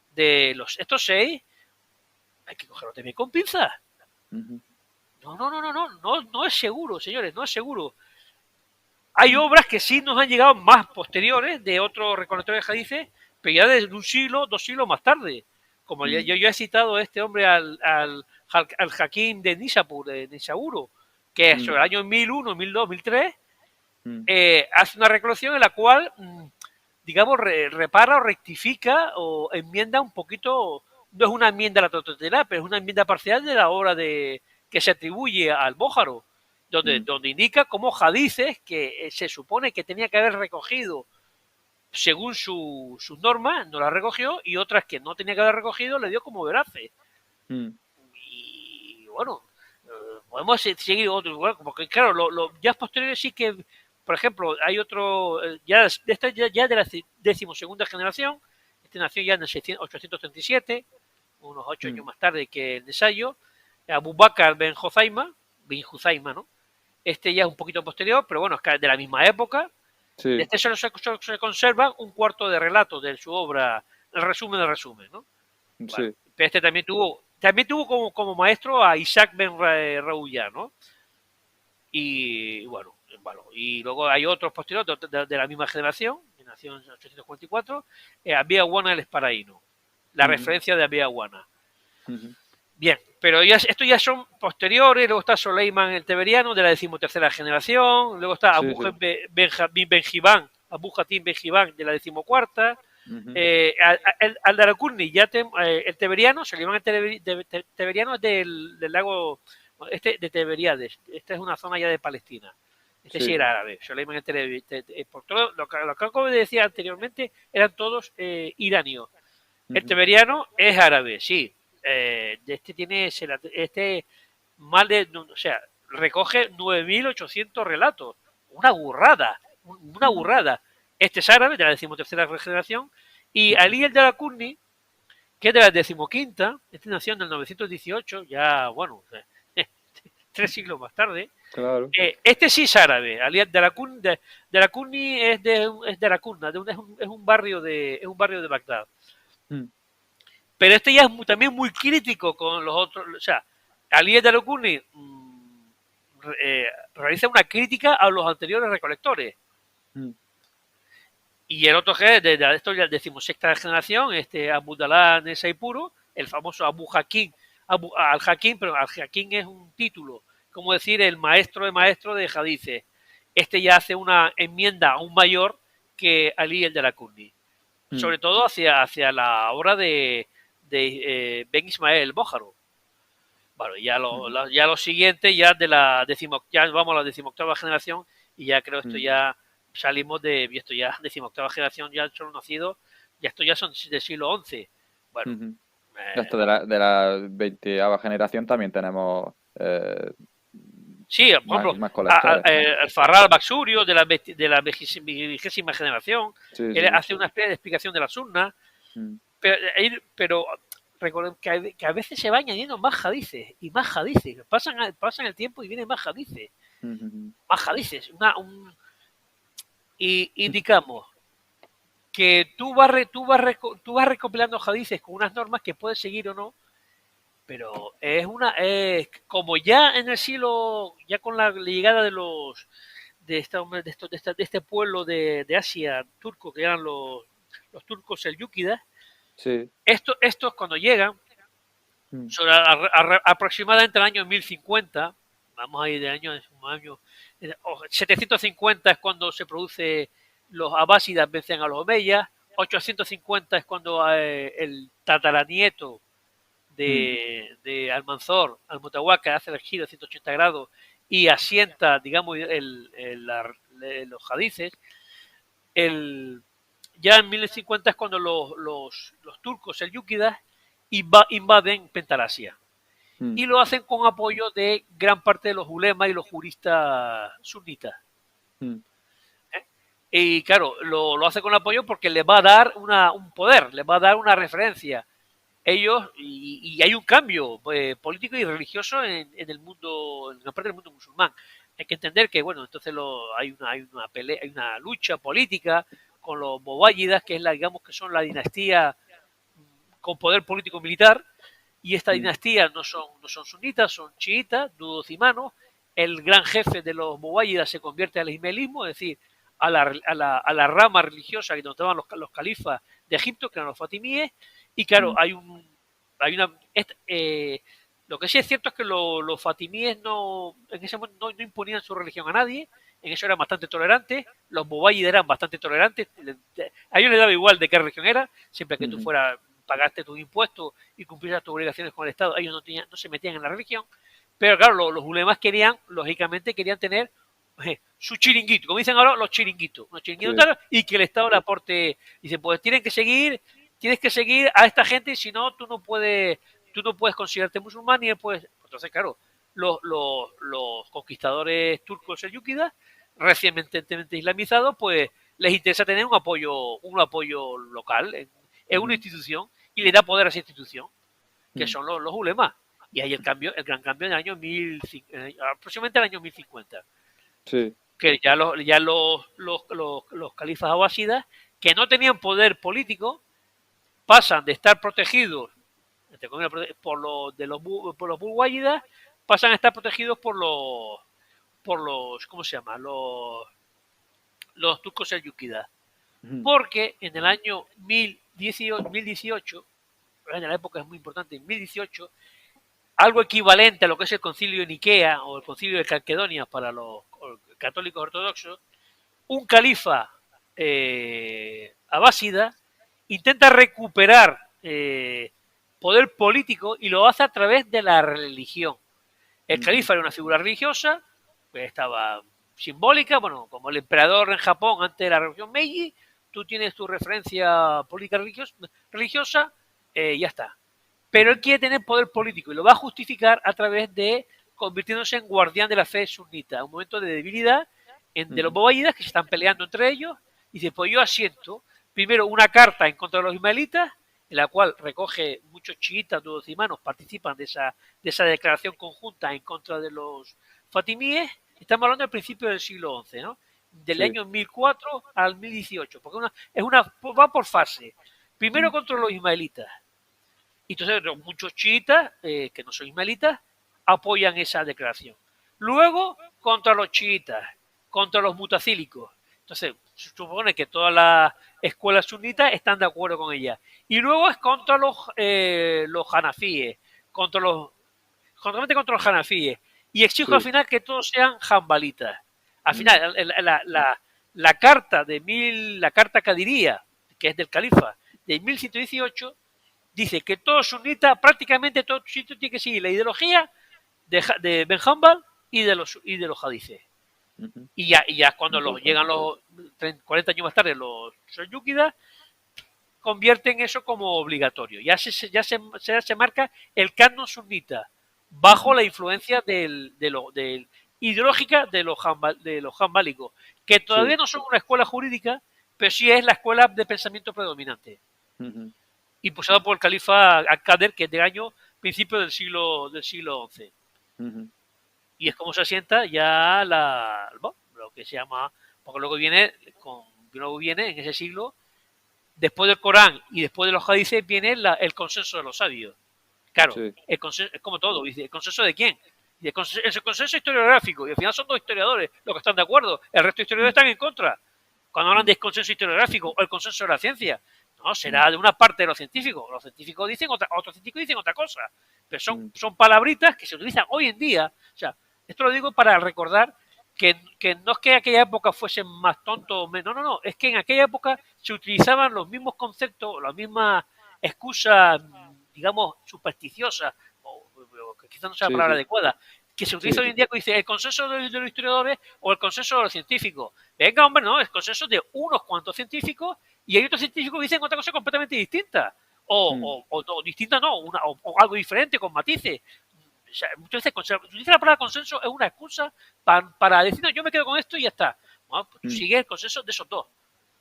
de estos 6, hay que cogerlo también con pinzas. ujú, No es seguro, señores, no es seguro. Hay mm, obras que sí nos han llegado más posteriores de otros recolectores de hadices, pero ya de un siglo, 2 siglos más tarde. Como mm, yo he citado a este hombre, al Hakim de Nishapur, de Nishaburo, que mm, sobre el año 1001, 1002, 1003, mm, hace una recolección en la cual, digamos, repara o rectifica o enmienda un poquito, no es una enmienda a la totalidad, pero es una enmienda parcial de la obra que se atribuye al Bójaro, mm, donde indica cómo hadices que se supone que tenía que haber recogido según sus normas, no las recogió, y otras que no tenía que haber recogido le dio como veraces. mm, Y bueno, podemos seguir otros, bueno, porque claro, ya posteriores sí que, por ejemplo, hay otro, ya de la decimosegunda generación, este nació ya en el 837, unos 8 años mm, más tarde que el ensayo, Abu Bakr bin Huzaima, ¿no? Este ya es un poquito posterior, pero bueno, es de la misma época. De sí, este solo se conserva un cuarto de relato de su obra, el resumen del resumen, ¿no? Bueno, sí. pero este también tuvo como maestro a Isaac ben Raúya, ¿no? Y bueno, y luego hay otros posteriores de la misma generación, que nació en 844, Abia Wana el Esparaíno, la Ujú, referencia de Abia Wana. ujú, Bien, pero estos ya son posteriores, luego está Soleiman el Teberiano de la decimotercera generación, luego está sí, sí. Benjibán, Abu Hatim Benjibán de la decimocuarta, Ujú, Al-Darakurni, el Teberiano, Soleiman el Teberiano es del lago de Teberiades, esta es una zona ya de Palestina. Este sí sí. era árabe, Soleiman el por todo lo que acabo de decir anteriormente, eran todos iranios. El Ujú, tiberiano es árabe, sí. Este más de, o sea, recoge 9.800 relatos. Una burrada, una ujú, burrada. Este es árabe, de la decimotercera generación, y ujú, Ali el de Al-Qurni, que es de la decimoquinta, este nació en el 918, ya, bueno, 3 siglos más tarde. claro. Este sí es árabe, Ali el de Al-Qurni es de Al-Qurna, es un barrio de Bagdad. Mm, Pero este ya es también muy crítico con los otros. O sea, Ali de Alocuni realiza una crítica a los anteriores recolectores. mm, Y el otro jefe de esto ya decimosexta generación, Abdullah Nesaipuro, el famoso Abu Hakim, al-Hakim, pero al-Hakim es un título, como decir el maestro de maestro de hadices. Este ya hace una enmienda aún mayor que Ali el de la Kurni, mm, sobre todo hacia la obra de Ben Ismael el Bójaro. Bueno, ujú, ya lo siguiente, ya de la ya vamos a la decimoctava generación, y ya creo esto mm, ya salimos de esto ya decimoctava generación, ya son nacidos, ya esto ya son del siglo XI. Bueno, ujú. eh, Esto de la 20ª generación también tenemos sí, por ejemplo, más colectores, ¿no? el Farrar Baxurio de la vigésima generación, Sí, él sí. hace una especie de explicación de la sunna, Mm, pero recuerden que a veces se va añadiendo más hadices y más hadices. Pasan el tiempo y vienen ujú, más hadices. Y indicamos que tú vas recopilando hadices con unas normas que puedes seguir o no, pero es como ya en el siglo, ya con la llegada de los de este pueblo de Asia turco que eran los turcos selyúkidas, sí. estos cuando llegan Mm, sobre aproximadamente el año 1050, vamos a ir de año 750 es cuando se produce los abásidas vencen a los omeyas, 850 es cuando el tataranieto mm, Almanzor, Almutahuaca, hace el giro de 180 grados y asienta, digamos, los hadices. El, ya en 1050 es cuando los turcos selyúkidas invaden Pentalasia mm, y lo hacen con apoyo de gran parte de los ulemas y los juristas sunitas. mm, ¿Eh? Y claro, lo hace con apoyo porque le va a dar un poder, le va a dar una referencia. Ellos, y hay un cambio político y religioso en el mundo, en gran parte del mundo musulmán. Hay que entender que, bueno, entonces hay una lucha política con los bobáyidas, que es digamos que son la dinastía con poder político militar, y esta mm, dinastía no son sunitas, son chiitas, duodecimanos. El gran jefe de los muwáyidas se convierte al ismaelismo, es decir, a la rama religiosa que estaban los califas de Egipto, que eran los fatimíes, y claro, mm, hay una, lo que sí es cierto es que los fatimíes en ese momento no imponían su religión a nadie, en eso eran bastante tolerantes, los muwáyidas eran bastante tolerantes, a ellos les daba igual de qué religión era, siempre que tú ujú, fueras pagaste tus impuestos y cumplieras tus obligaciones con el Estado, ellos no se metían en la religión, pero claro, los ulemas querían, lógicamente, querían tener su chiringuito, como dicen ahora, los chiringuitos sí. tal, y que el Estado le aporte, dice, pues tienes que seguir a esta gente, si no, tú no puedes considerarte musulmán y después, entonces, claro, los conquistadores turcos selyúkidas, recientemente islamizados, pues les interesa tener un apoyo local en una Ujú, institución y le da poder a esa institución, que mm, son los ulemas. Y hay el gran cambio en el año aproximadamente el año 1050, sí. que ya los califas abasidas, que no tenían poder político, pasan de estar protegidos por los bulwáyidas, pasan a estar protegidos ¿cómo se llama? Los turcos selyúkidas. Ujú, Porque en el año 1018, en la época es muy importante, en 1018, algo equivalente a lo que es el concilio de Nikea o el concilio de Calcedonia para los católicos ortodoxos, un califa abásida intenta recuperar poder político y lo hace a través de la religión. El ujú, califa era una figura religiosa, pues estaba simbólica, bueno, como el emperador en Japón antes de la revolución Meiji, tú tienes tu referencia política religiosa, ya está. Pero ujú, él quiere tener poder político y lo va a justificar a través de convirtiéndose en guardián de la fe sunita, un momento de debilidad de los ujú, bobayidas que se están peleando entre ellos, y dice, pues yo asiento primero una carta en contra de los ismaelitas, en la cual recoge muchos chiitas, duodecimanos, participan de esa declaración conjunta en contra de los fatimíes. Estamos hablando del principio del siglo XI, ¿no? Del sí. año 1004 al 1018, porque va por fase. Primero Mm, contra los ismaelitas, y entonces muchos chiitas, que no son ismaelitas, apoyan esa declaración. Luego, contra los chiitas, contra los mutacílicos. Entonces, se supone que todas las escuelas sunitas están de acuerdo con ella. Y luego es contra los hanafíes, contra los hanafíes. Y exijo al Sí. final que todos sean jambalitas. Al Mm, final, la carta la carta Cadiría, que es del califa, de 1118, dice que todo sunita, prácticamente todo sitio tiene que seguir la ideología de Ben Hanbal y de los hadices. ujú. Y ya cuando llegan Importante. los 30, 40 años más tarde los Soyúquidas, convierten eso como obligatorio. Ya se marca el canon sunita bajo Ujú. la influencia ideológica de los jambálicos, que todavía Sí. no son una escuela jurídica, pero sí es la escuela de pensamiento predominante, Ujú, impulsada por el califa Al-Qader, que es de año principio del siglo XI. ujú. Y es como se asienta ya bueno, lo que se llama, porque luego viene en ese siglo, después del Corán y después de los hadices, viene el consenso de los sabios. Claro, Sí. el consenso, es como todo, dice, ¿el consenso de quién? Y es el consenso historiográfico, y al final son dos historiadores los que están de acuerdo, el resto de historiadores Mm, están en contra. Cuando hablan mm, de consenso historiográfico o el consenso de la ciencia, no, mm, será de una parte de los científicos dicen otros científicos dicen otra cosa, pero son, mm. son palabritas que se utilizan hoy en día. O sea, esto lo digo para recordar que no es que en aquella época fuesen más tontos o menos, no, es que en aquella época se utilizaban los mismos conceptos, las mismas excusas, digamos, supersticiosas, o que quizás no sea la Sí, palabra sí, adecuada, que se sí, utiliza hoy en día, que dice el consenso de los historiadores o el consenso de los científicos. Venga, hombre, no, es consenso de unos cuantos científicos y hay otros científicos que dicen otra cosa completamente distinta. mm, O distinta no, o algo diferente, con matices. O sea, muchas veces utiliza la palabra consenso es una excusa para decir, no, yo me quedo con esto y ya está. Bueno, pues tú mm, sigues el consenso de esos dos.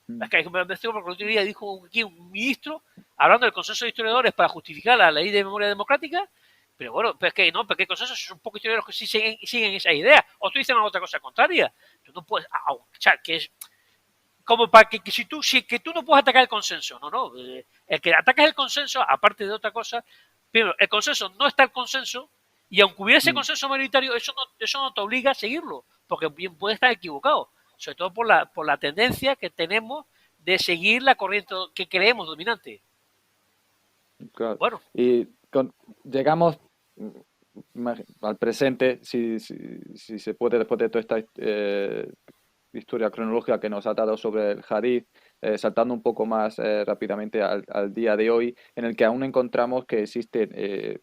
Es mm. que me decía porque el otro día dijo aquí un ministro hablando del consenso de historiadores para justificar la ley de memoria democrática, pero bueno, pero es que no, porque hay consensos son un poco historiadores que sí siguen esa idea, o tú dices otra cosa contraria. Tú no puedes, o sea, que es como para que que tú no puedes atacar el consenso, no, el que atacas el consenso, aparte de otra cosa, primero, el consenso no está el consenso, y aunque hubiese Mm. consenso mayoritario, eso no te obliga a seguirlo, porque bien puede estar equivocado, sobre todo por la tendencia que tenemos de seguir la corriente que creemos dominante. Claro. Bueno, Y llegamos al presente, si se puede, después de toda esta historia cronológica que nos ha dado sobre el Hadith, saltando un poco más rápidamente al día de hoy, en el que aún encontramos que existe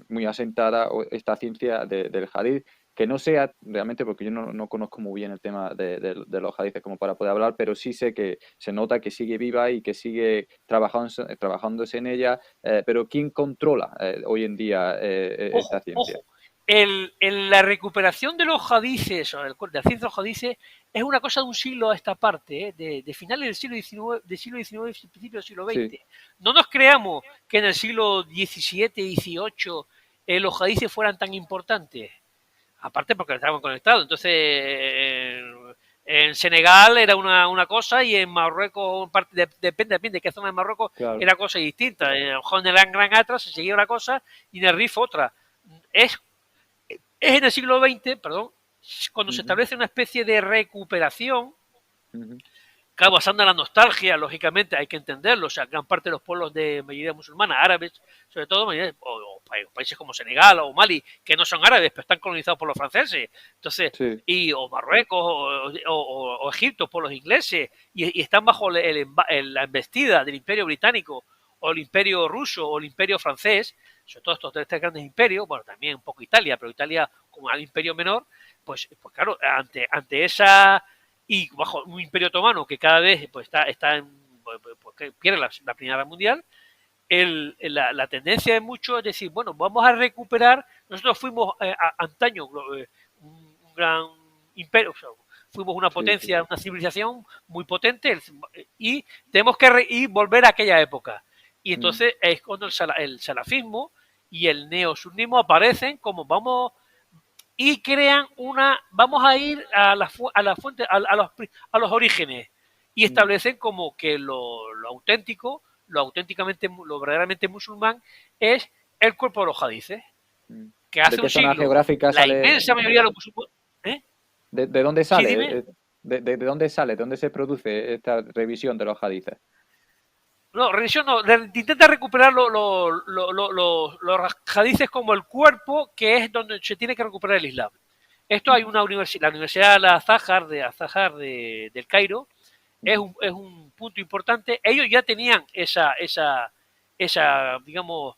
muy asentada esta ciencia del Hadith, que no sea realmente, porque yo no conozco muy bien el tema de los hadiths como para poder hablar, pero sí sé que se nota que sigue viva y que sigue trabajándose en ella, pero ¿quién controla hoy en día esta ojo, ciencia? ojo. La recuperación de los hadices, o de la ciencia de los hadices, es una cosa de un siglo a esta parte, de finales del siglo XIX y principios del siglo Sí, XX. No nos creamos que en el siglo XVII, XVIII los hadices fueran tan importantes. Aparte porque estaban conectados. Entonces, en Senegal era una cosa y en Marruecos, depende también de qué zona de Marruecos, claro. era cosa distinta. En el Gran Atra se seguía una cosa y en el Rif otra. Es, es en el siglo XX, perdón, cuando se Ujú, establece una especie de recuperación. ujú. Claro, basando en la nostalgia, lógicamente, hay que entenderlo. O sea, gran parte de los pueblos de mayoría musulmana, árabes, sobre todo, o países como Senegal o Mali, que no son árabes, pero están colonizados por los franceses. Entonces, Sí. o Marruecos, o Egipto por los ingleses, y están bajo la embestida del Imperio Británico, o el Imperio Ruso, o el Imperio Francés, sobre todo estos tres grandes imperios, bueno, también un poco Italia, pero Italia como un imperio menor, pues claro, ante esa y bajo un imperio otomano que cada vez pues, está pues, que pierde la Primera Guerra Mundial, la tendencia es mucho es decir, bueno, vamos a recuperar, nosotros fuimos antaño un gran imperio, o sea, fuimos una Sí, sí. potencia, una civilización muy potente y tenemos que y volver a aquella época. Y Mm, entonces es cuando el salafismo y el neosunnismo aparecen como y crean vamos a ir a la fuente, a los orígenes y mm, establecen como que lo auténtico, lo verdaderamente musulmán es el cuerpo de los hadices, mm. que ¿De hace qué un zona siglo geográfica la sale? inmensa mayoría de los musulmanes, ¿eh? ¿De dónde Sí, sale? dime. de dónde sale, de dónde se produce esta revisión de los hadices? No, revisión no, intenta recuperar los hadices como el cuerpo, que es donde se tiene que recuperar el Islam. Esto hay una universidad, la Universidad del Cairo, es un punto importante. Ellos ya tenían digamos,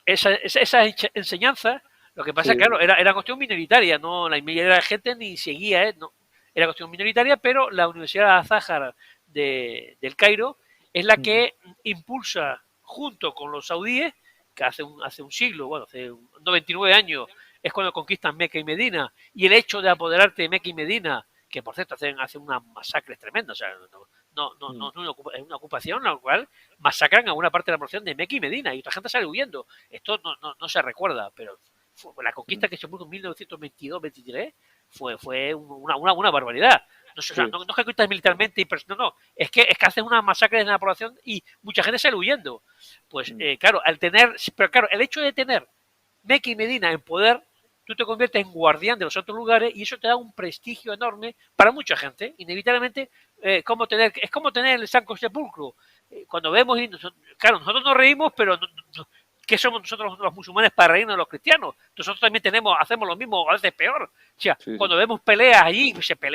esa enseñanza. Lo que pasa, Sí. claro, era cuestión minoritaria, no la mayoría de la gente ni seguía, no, era cuestión minoritaria, pero la Universidad Al-Azhar del Cairo es la que impulsa, junto con los saudíes, que hace un siglo, bueno, hace 99 años, es cuando conquistan Meca y Medina, y el hecho de apoderarte de Meca y Medina, que por cierto hacen unas masacres tremendas, o sea, no es una ocupación en la cual masacran a una parte de la población de Meca y Medina, y otra gente sale huyendo. Esto no se recuerda, pero la conquista que se puso en 1922-23 fue una barbaridad. No, o sea, no es que conquistas militarmente, no, es que hacen una masacre en la población y mucha gente sale huyendo. Pues claro, pero claro, el hecho de tener Meca y Medina en poder, tú te conviertes en guardián de los otros lugares y eso te da un prestigio enorme para mucha gente. Inevitablemente, es como tener el Santo Sepulcro. Cuando vemos, claro, nosotros nos reímos, pero ¿qué somos nosotros los musulmanes para reírnos de los cristianos? Nosotros también hacemos lo mismo, a veces peor. O sea, cuando vemos peleas allí,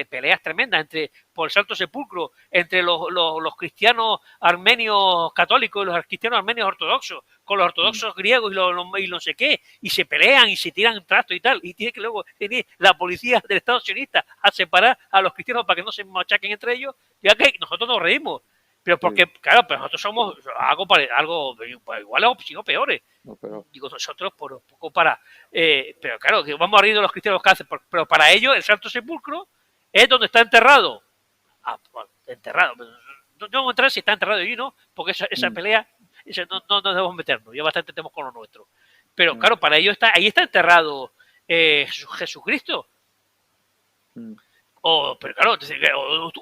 peleas tremendas por el Santo Sepulcro, entre los cristianos armenios católicos y los cristianos armenios ortodoxos, con los ortodoxos griegos y no sé qué, y se pelean y se tiran trastos y tal, y tiene que luego venir la policía del Estado sionista a separar a los cristianos para que no se machaquen entre ellos, ya que nosotros nos reímos. Pero porque, claro, pero nosotros somos algo igual o si no peores. No, pero... Digo, nosotros por un poco pero claro, que vamos a reír de los cristianos que hacen, pero para ellos el Santo Sepulcro es donde está enterrado. Bueno, enterrado. No vamos a entrar si está enterrado allí, ¿no? Porque esa pelea, no debemos meternos. Ya bastante tenemos con lo nuestro. Pero claro, para ellos ahí está enterrado Jesucristo. Pero claro,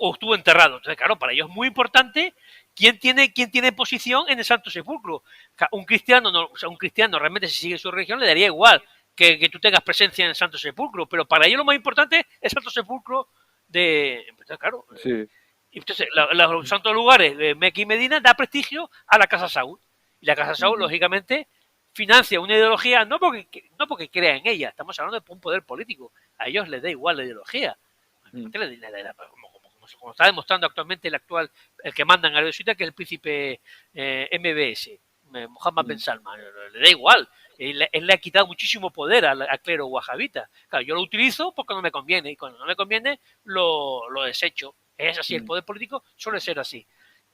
o estuvo enterrado. Entonces, claro, para ellos es muy importante quién tiene posición en el Santo Sepulcro. Un cristiano realmente, si sigue su religión, le daría igual que tú tengas presencia en el Santo Sepulcro, pero para ellos lo más importante es el Santo Sepulcro entonces, claro. Sí. Entonces, los santos lugares de Meca y Medina da prestigio a la Casa Saud. Y la Casa Saud, lógicamente, financia una ideología, no porque crea en ella, estamos hablando de un poder político. A ellos les da igual la ideología. Como está demostrando actualmente el que manda en Arabia Saudita, que es el príncipe MBS, Mohammed Ben Salman, le da igual. Él le ha quitado muchísimo poder al clero wahabita. Claro, yo lo utilizo porque no me conviene, y cuando no me conviene lo desecho. Es así, el poder político suele ser así.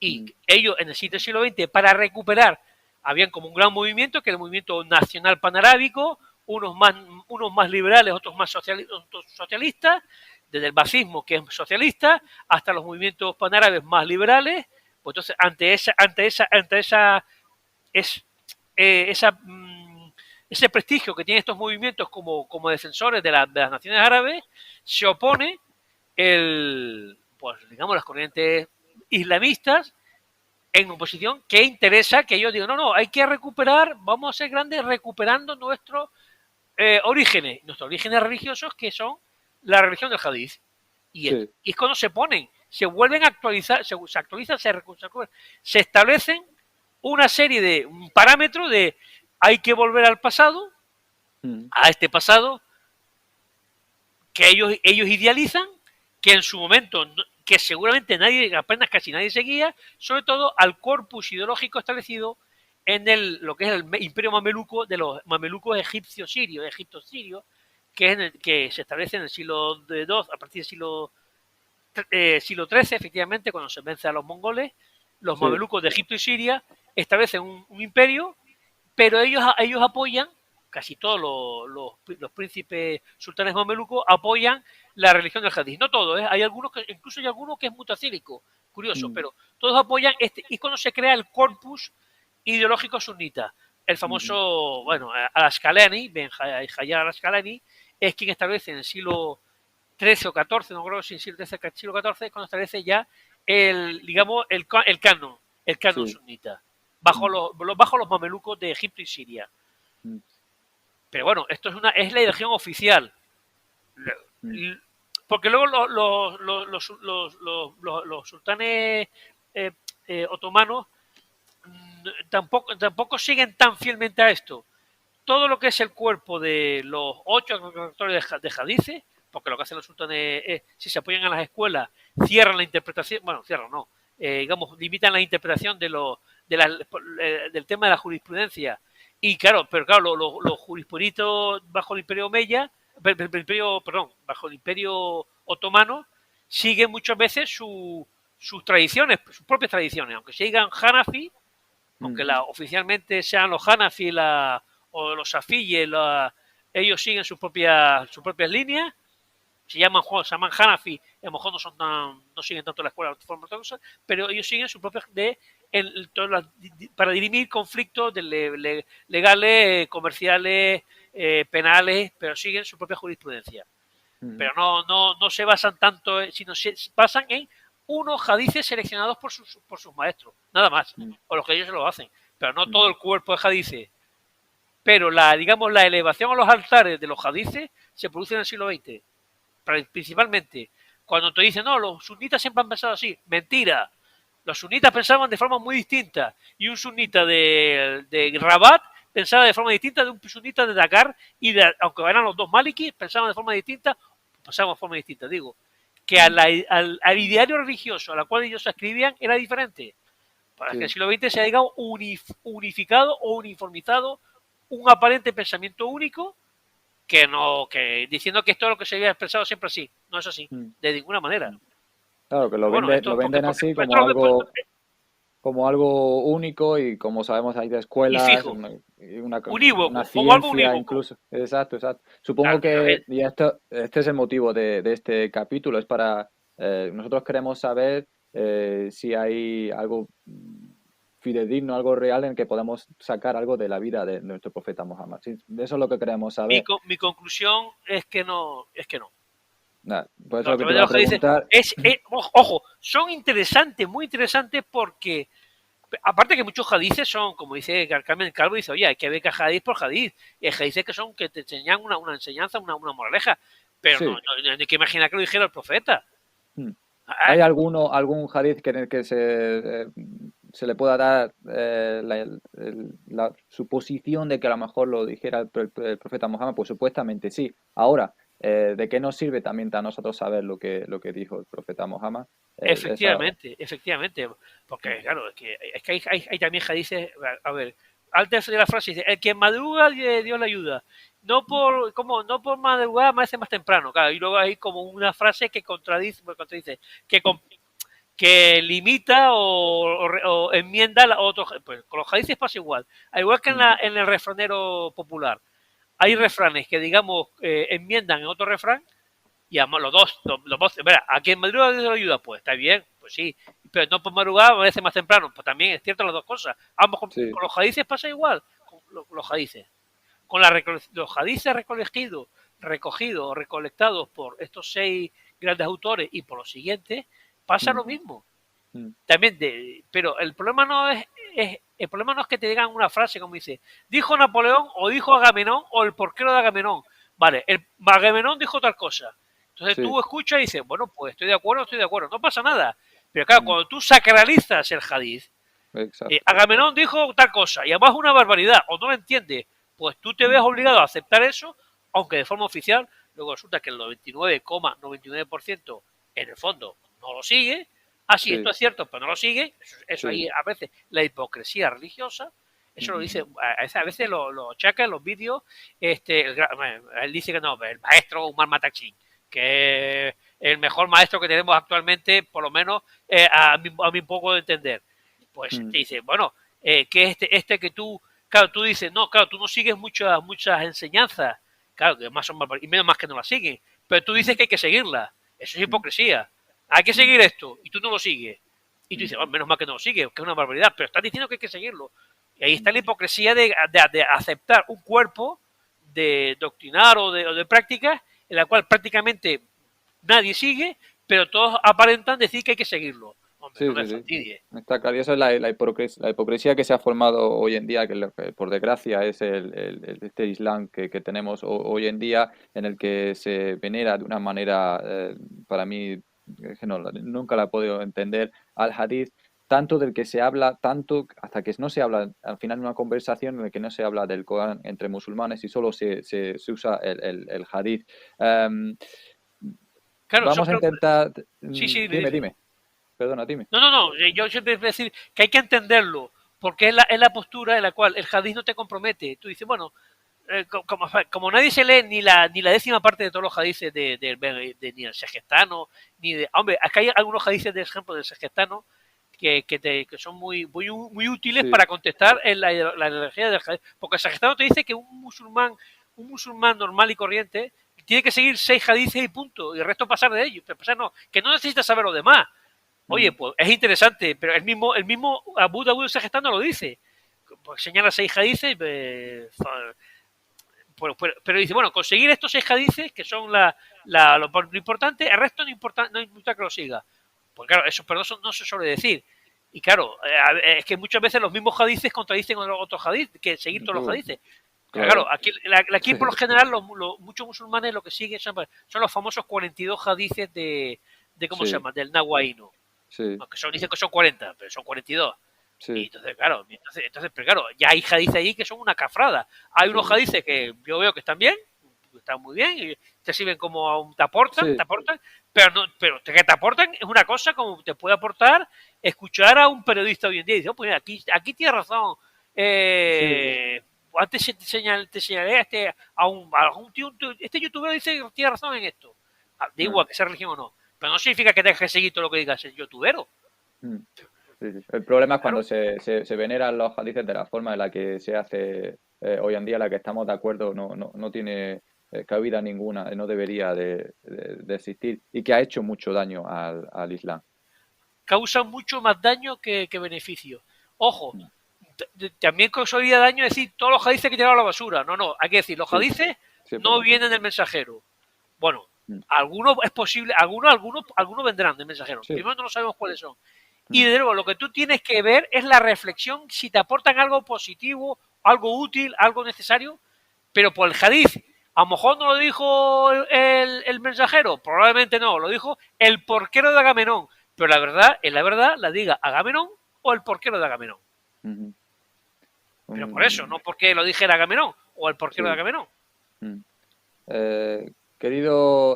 Y ellos en el siglo XX, para recuperar, habían como un gran movimiento, que era el movimiento nacional panarábico, unos más liberales, otros más socialistas, desde el basismo, que es socialista, hasta los movimientos panárabes más liberales. Pues entonces, ese prestigio que tienen estos movimientos como defensores de las naciones árabes, se opone digamos, las corrientes islamistas en oposición, que interesa que ellos digan, no, hay que recuperar, vamos a ser grandes recuperando nuestros orígenes religiosos, que son la religión del Hadith. Y es cuando se ponen, se vuelven a actualizar, se actualizan, se establecen una serie de parámetros de hay que volver al pasado, a este pasado que ellos idealizan, que en su momento, que seguramente apenas casi nadie seguía, sobre todo al corpus ideológico establecido en lo que es el imperio mameluco de los mamelucos egipcio-sirios, que se establece en el siglo II, a partir del siglo XIII, efectivamente, cuando se vence a los mongoles. Los mamelucos de Egipto y Siria establecen un imperio, pero ellos apoyan, casi todos los príncipes sultanes mamelucos apoyan la religión del hadith. No todos, hay algunos incluso hay algunos que es mutacílico, curioso, pero todos apoyan y cuando se crea el corpus ideológico sunita. El famoso, Al-Asqalani, Ben Hayyar Al-Asqalani, es quien establece en el siglo XIII o XIV, no creo si en el siglo XIII, siglo XIV, cuando establece ya el canon sunita, bajo los mamelucos de Egipto y Siria. Pero bueno, esto es la ideología oficial. porque luego los sultanes otomanos tampoco siguen tan fielmente a esto. Todo lo que es el cuerpo de los 8 autores de hadices, porque lo que hacen los sultanes es, si se apoyan a las escuelas, cierran la interpretación, bueno, cierran no, digamos, limitan la interpretación del tema de la jurisprudencia. Y claro, pero claro, los jurispuristas bajo el Imperio Omeya, bajo el Imperio Otomano, siguen muchas veces sus tradiciones, sus propias tradiciones, aunque se digan Hanafi, aunque oficialmente sean los Hanafi o los Safiyes, ellos siguen sus propias líneas, se llaman Hanafi, a lo mejor no siguen tanto la escuela, pero ellos siguen sus propias para dirimir conflictos legales, comerciales, penales, pero siguen su propia jurisprudencia. Pero no se basan tanto, sino se basan en unos hadices seleccionados por sus maestros, nada más, o los que ellos se lo hacen, pero no todo el cuerpo de hadices. Pero la elevación a los altares de los hadices se produce en el siglo XX, principalmente. Cuando te dicen, no, los sunitas siempre han pensado así, mentira. Los sunitas pensaban de forma muy distinta, y un sunita de Rabat pensaba de forma distinta de un sunita de Dakar, aunque eran los dos malikis, pensaban de forma distinta, digo, que al ideario religioso a la cual ellos escribían era diferente. Para que en el siglo XX se haya unificado o uniformizado un aparente pensamiento único que diciendo que esto es lo que se había expresado siempre así. No es así, de ninguna manera. Claro, que lo venden así como algo único, y como sabemos hay de escuelas, una ciencia incluso. Exacto. Supongo que y este es el motivo de este capítulo, es para nosotros queremos saber si hay algo fidedigno, algo real en que podemos sacar algo de la vida de nuestro profeta Muhammad. Sí, eso es lo que queremos saber. Mi conclusión es que no. Nah, pues lo que te voy a preguntar. Ojo, son interesantes, muy interesantes, porque aparte que muchos hadices son, como dice Carmen Calvo, dice, oye, hay que ver que hadith por hadith, y hay hadices que te enseñan una enseñanza, una moraleja, pero no hay que imaginar que lo dijera el profeta. ¿Hay algún hadith en el que se le pueda dar la suposición de que a lo mejor lo dijera el profeta Muhammad? Pues supuestamente sí. Ahora, ¿de qué nos sirve también a nosotros saber lo que dijo el profeta Muhammad? Efectivamente, porque claro, es que hay también hadices, a ver, antes de la frase dice, el que madruga, Dios le ayuda. No por madrugar, amanece más temprano, claro, y luego hay como una frase que contradice, que limita o enmienda a otros. Pues con los hadices pasa igual. Al igual que en el refranero popular. Hay refranes que, digamos, enmiendan en otro refrán, y además los dos, ¿a quien madruga Dios le ayuda? Pues está bien, pues sí, pero no por madrugar a veces más temprano, pues también es cierto las dos cosas. Ambos con los hadices pasa igual, con los hadices. Con los hadices recogidos o recolectados por estos 6 grandes autores y por los siguientes, pasa lo mismo. También pero el problema no es que te digan una frase como dice, dijo Napoleón o dijo Agamenón o el porquero de Agamenón. Vale, el Agamenón dijo tal cosa. Entonces tú escuchas y dices, bueno, pues estoy de acuerdo, no pasa nada. Pero claro, cuando tú sacralizas el hadith, Agamenón dijo tal cosa y además una barbaridad, o no lo entiendes, pues tú te ves obligado a aceptar eso, aunque de forma oficial, luego resulta que el 99,99% en el fondo no lo sigue. Sí, esto es cierto, pero no lo sigue. Eso ahí a veces la hipocresía religiosa, eso lo dice, a veces lo achaca en los vídeos, él dice que no, el maestro Umar Mataksin, que es el mejor maestro que tenemos actualmente, por lo menos a mi poco de entender. Pues te dice, bueno, que que tú, claro, tú dices, no, claro, tú no sigues muchas enseñanzas, claro, que más son y menos más que no las siguen, pero tú dices que hay que seguirlas. Eso es hipocresía. Hay que seguir esto, y tú no lo sigues. Y tú dices, oh, menos mal que no lo sigues, que es una barbaridad, pero estás diciendo que hay que seguirlo. Y ahí está la hipocresía de aceptar un cuerpo de doctrinar o de prácticas en la cual prácticamente nadie sigue, pero todos aparentan decir que hay que seguirlo. Hombre, no Sí, me sí, sí. fastidie. Está claro. Y eso es la hipocresía que se ha formado hoy en día, que por desgracia es este Islam que tenemos hoy en día, en el que se venera de una manera, para mí, es que nunca la he podido entender, al hadith, tanto del que se habla, tanto hasta que no se habla, al final de una conversación en la que no se habla del Corán entre musulmanes y solo se usa el hadith. Em, Claro, vamos a intentar... sí, sí, Dime, dime. dime. Perdona, dime. No, no, no, yo siempre voy a decir que hay que entenderlo, porque es la postura en la cual el hadith no te compromete. Tú dices, bueno, como nadie se lee ni la décima parte de todos los hadices ni el segestano, ni de... Hombre, acá hay algunos hadices, de ejemplo, del segestano que son muy útiles Sí. para contestar en la energía del hadith. Porque el segestano te dice que un musulmán normal y corriente tiene que seguir 6 hadices y punto, y el resto pasar de ellos. Pero pasar no, que no necesita saber lo demás. Oye, Ujú. pues es interesante, pero el mismo Abu Dawud Sagestano lo dice. Pues señala 6 hadices, pero dice, bueno, conseguir estos 6 hadices, que son lo importante, el resto no importa que lo siga. Pues claro, eso pero no se suele decir. Y claro, es que muchas veces los mismos hadices contradicen otros hadices, que seguir todos los Uh, hadices. Claro, claro. aquí por lo general muchos musulmanes lo que siguen son los famosos 42 hadices de ¿cómo se Sí, llama? Del Nahuaíno. sí, Aunque dicen que son 40, pero son 42. Y sí, entonces, claro, pero claro, ya hay hadices ahí que son una cafrada. Hay unos sí, hadices que yo veo que están bien, están muy bien, y te sirven como te sí, aportan, pero que te aportan es una cosa como te puede aportar escuchar a un periodista hoy en día y decir, oh, pues aquí tienes razón. sí, Antes te señalé a un tío, este youtuber dice que tiene razón en esto. Da ah, igual que sea religión o no. Pero no significa que tengas que seguir todo lo que diga ese youtubero. mm, sí, sí. El problema es cuando Claro. se veneran los hadices de la forma en la que se hace hoy en día, en la que estamos de acuerdo, no tiene cabida ninguna, no debería de existir y que ha hecho mucho daño al Islam. Causa mucho más daño que beneficio. Ojo, Mm, también causaría daño decir todos los hadices que tiraron a la basura. No, no, hay que decir, los sí, hadices sí, es no verdad. vienen del mensajero. Bueno, Mm, algunos es posible, algunos vendrán del mensajero. sí, Primero no sabemos cuáles son. Y mm, de nuevo, lo que tú tienes que ver es la reflexión, si te aportan algo positivo, algo útil, algo necesario, pero por el hadith. A lo mejor no lo dijo el mensajero, probablemente no, lo dijo el porquero de Agamenón. Pero la verdad, la diga Agamenón o el porquero de Agamenón. ujú, Pero por eso, mm, no porque lo dijera Agamenón o el porquero de sí. Agamenón. Mm. Querido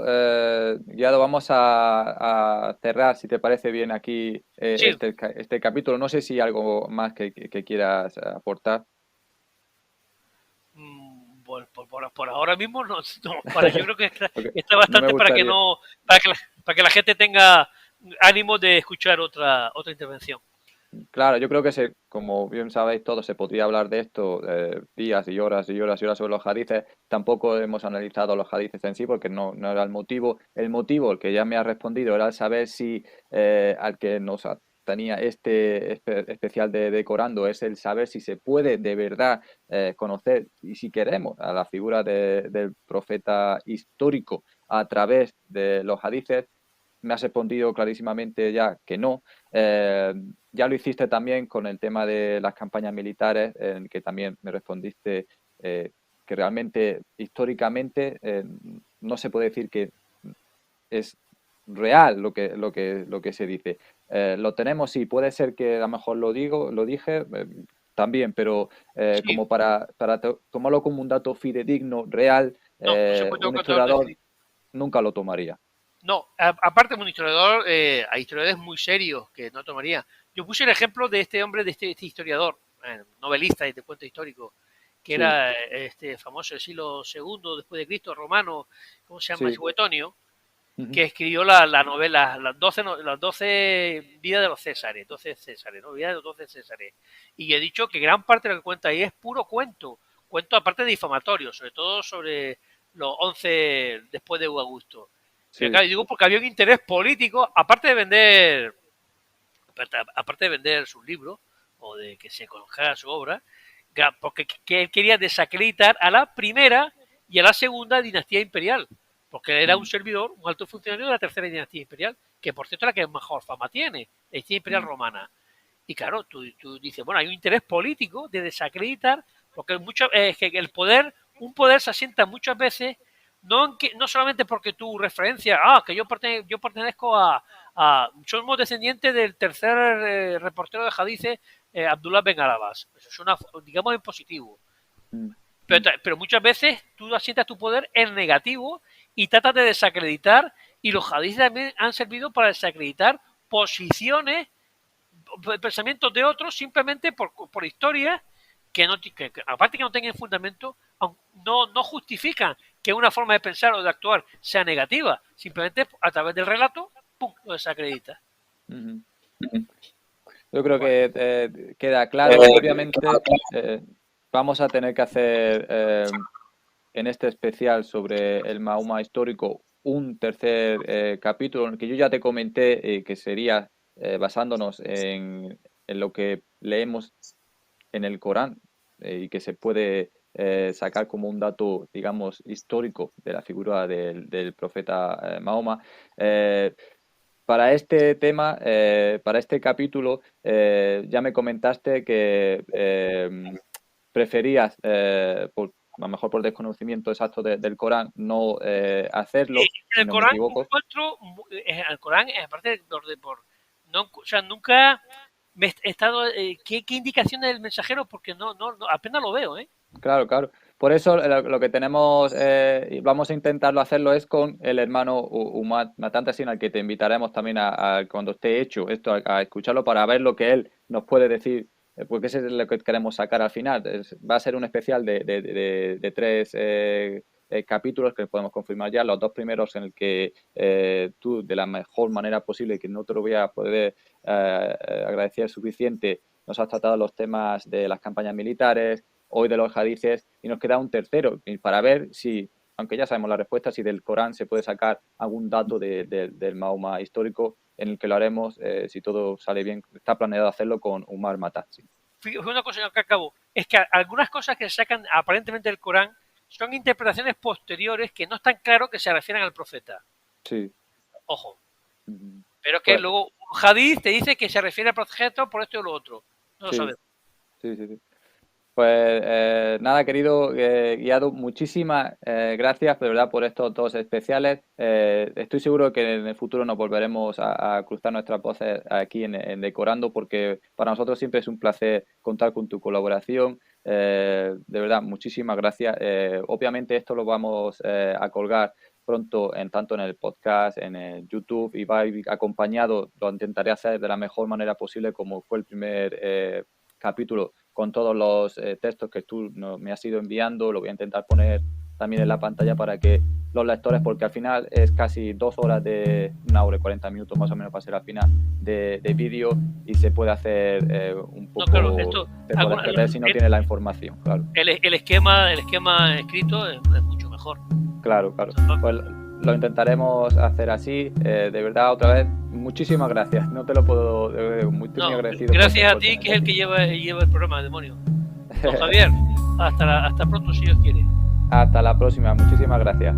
Guiado, vamos a cerrar, si te parece bien, aquí Sí, este capítulo. No sé si algo más que quieras aportar. bueno, por ahora mismo no, yo creo que Porque está no me bastante para que gustaría. no, para que la gente tenga ánimo de escuchar otra intervención. Claro, yo creo que como bien sabéis todos, se podría hablar de esto días y horas y horas y horas sobre los hadices. Tampoco hemos analizado los hadices en sí porque no era el motivo. El motivo, el que ya me ha respondido, era el saber si al que nos tenía este especial de decorando es el saber si se puede de verdad conocer y si queremos a la figura del profeta histórico a través de los hadices. Me has respondido clarísimamente ya que no. Eh, ya lo hiciste también con el tema de las campañas militares, en que también me respondiste que realmente, históricamente, no se puede decir que es real lo que se dice. Lo tenemos, sí, puede ser que a lo mejor lo dije, también, pero Sí, como para tomarlo como un dato fidedigno, real, no se puede un tocar todo historiador nunca lo tomaría. No, aparte de un historiador, hay historiadores muy serios que no tomaría. Yo puse el ejemplo de este hombre, de este historiador, novelista y de cuento histórico, que Sí, era este famoso del siglo segundo después de Cristo, romano, ¿cómo se llama? sí. Suetonio, Ujú. que escribió la novela, las 12 vidas de los Césares, 12 Césares, ¿no? Vidas de los 12 Césares. Y he dicho que gran parte de lo que cuenta ahí es puro cuento aparte de difamatorio, sobre todo sobre los 11 después de Augusto. Pero Sí, claro, digo porque había un interés político, aparte de vender sus libros, o de que se conozca su obra, porque que él quería desacreditar a la primera y a la segunda dinastía imperial. porque era un servidor, un alto funcionario de la tercera dinastía imperial, que por cierto es la que mejor fama tiene, la dinastía imperial romana. Y claro, tú dices, bueno, hay un interés político de desacreditar, porque es que el poder, un poder se asienta muchas veces, no solamente porque tú referencias, que yo pertenezco somos descendientes del tercer reportero de hadices, Abdullah Ben Arabas. Eso es digamos, en positivo. Pero muchas veces tú asientas tu poder en negativo y tratas de desacreditar, y los hadices también han servido para desacreditar posiciones, pensamientos de otros, simplemente por historias que aparte que no tengan fundamento, no justifican que una forma de pensar o de actuar sea negativa, simplemente a través del relato, ¡pum!, lo desacredita. Yo creo que queda claro. Obviamente vamos a tener que hacer en este especial sobre el Mahoma histórico un tercer capítulo, en el que yo ya te comenté que sería basándonos en lo que leemos en el Corán y que se puede sacar como un dato, digamos, histórico de la figura del profeta Mahoma. Para este tema, para este capítulo, ya me comentaste que preferías, a lo mejor por desconocimiento exacto del Corán, no hacerlo, si no me equivoco. El Corán, aparte nunca me he estado... ¿qué indicaciones del mensajero? Porque no apenas lo veo, ¿eh? Claro, claro. Por eso lo que tenemos, y vamos a intentarlo hacerlo, es con el hermano Umar Matantasin, al que te invitaremos también cuando esté hecho esto, a escucharlo para ver lo que él nos puede decir, porque eso es lo que queremos sacar al final. Va a ser un especial de 3 capítulos que podemos confirmar ya, los 2 primeros en el que tú, de la mejor manera posible, que no te lo voy a poder agradecer suficiente, nos has tratado los temas de las campañas militares, hoy de los hadices, y nos queda un tercero para ver si, aunque ya sabemos la respuesta, si del Corán se puede sacar algún dato del Mahoma histórico, en el que lo haremos, si todo sale bien. Está planeado hacerlo con Umar Matantasin. Una cosa que acabo, es que algunas cosas que se sacan aparentemente del Corán son interpretaciones posteriores que no están claro que se refieren al profeta. Sí. Ojo. Pero es que luego un hadith te dice que se refiere al profeta por esto y lo otro. No lo sabemos. Sí. Pues nada, querido guiado, muchísimas gracias de verdad por estos 2 especiales. Estoy seguro que en el futuro nos volveremos a cruzar nuestras voces aquí en Decorando, porque para nosotros siempre es un placer contar con tu colaboración. De verdad, muchísimas gracias. Obviamente esto lo vamos a colgar pronto tanto en el podcast, en el YouTube, y va a ir acompañado, lo intentaré hacer de la mejor manera posible, como fue el primer capítulo, con todos los textos que tú me has ido enviando. Lo voy a intentar poner también en la pantalla para que los lectores, porque al final es casi 2 horas de 1 hora y 40 minutos más o menos para ser al final de vídeo, y se puede hacer un poco, te puedes perder si no tienes la información, claro. El esquema escrito es mucho mejor. Claro. Pues lo intentaremos hacer así. De verdad, otra vez, muchísimas gracias. No te lo puedo... muy agradecido. Gracias a ti, que es el que lleva el programa, demonio. Don Javier, hasta pronto, si Dios quiere. Hasta la próxima. Muchísimas gracias.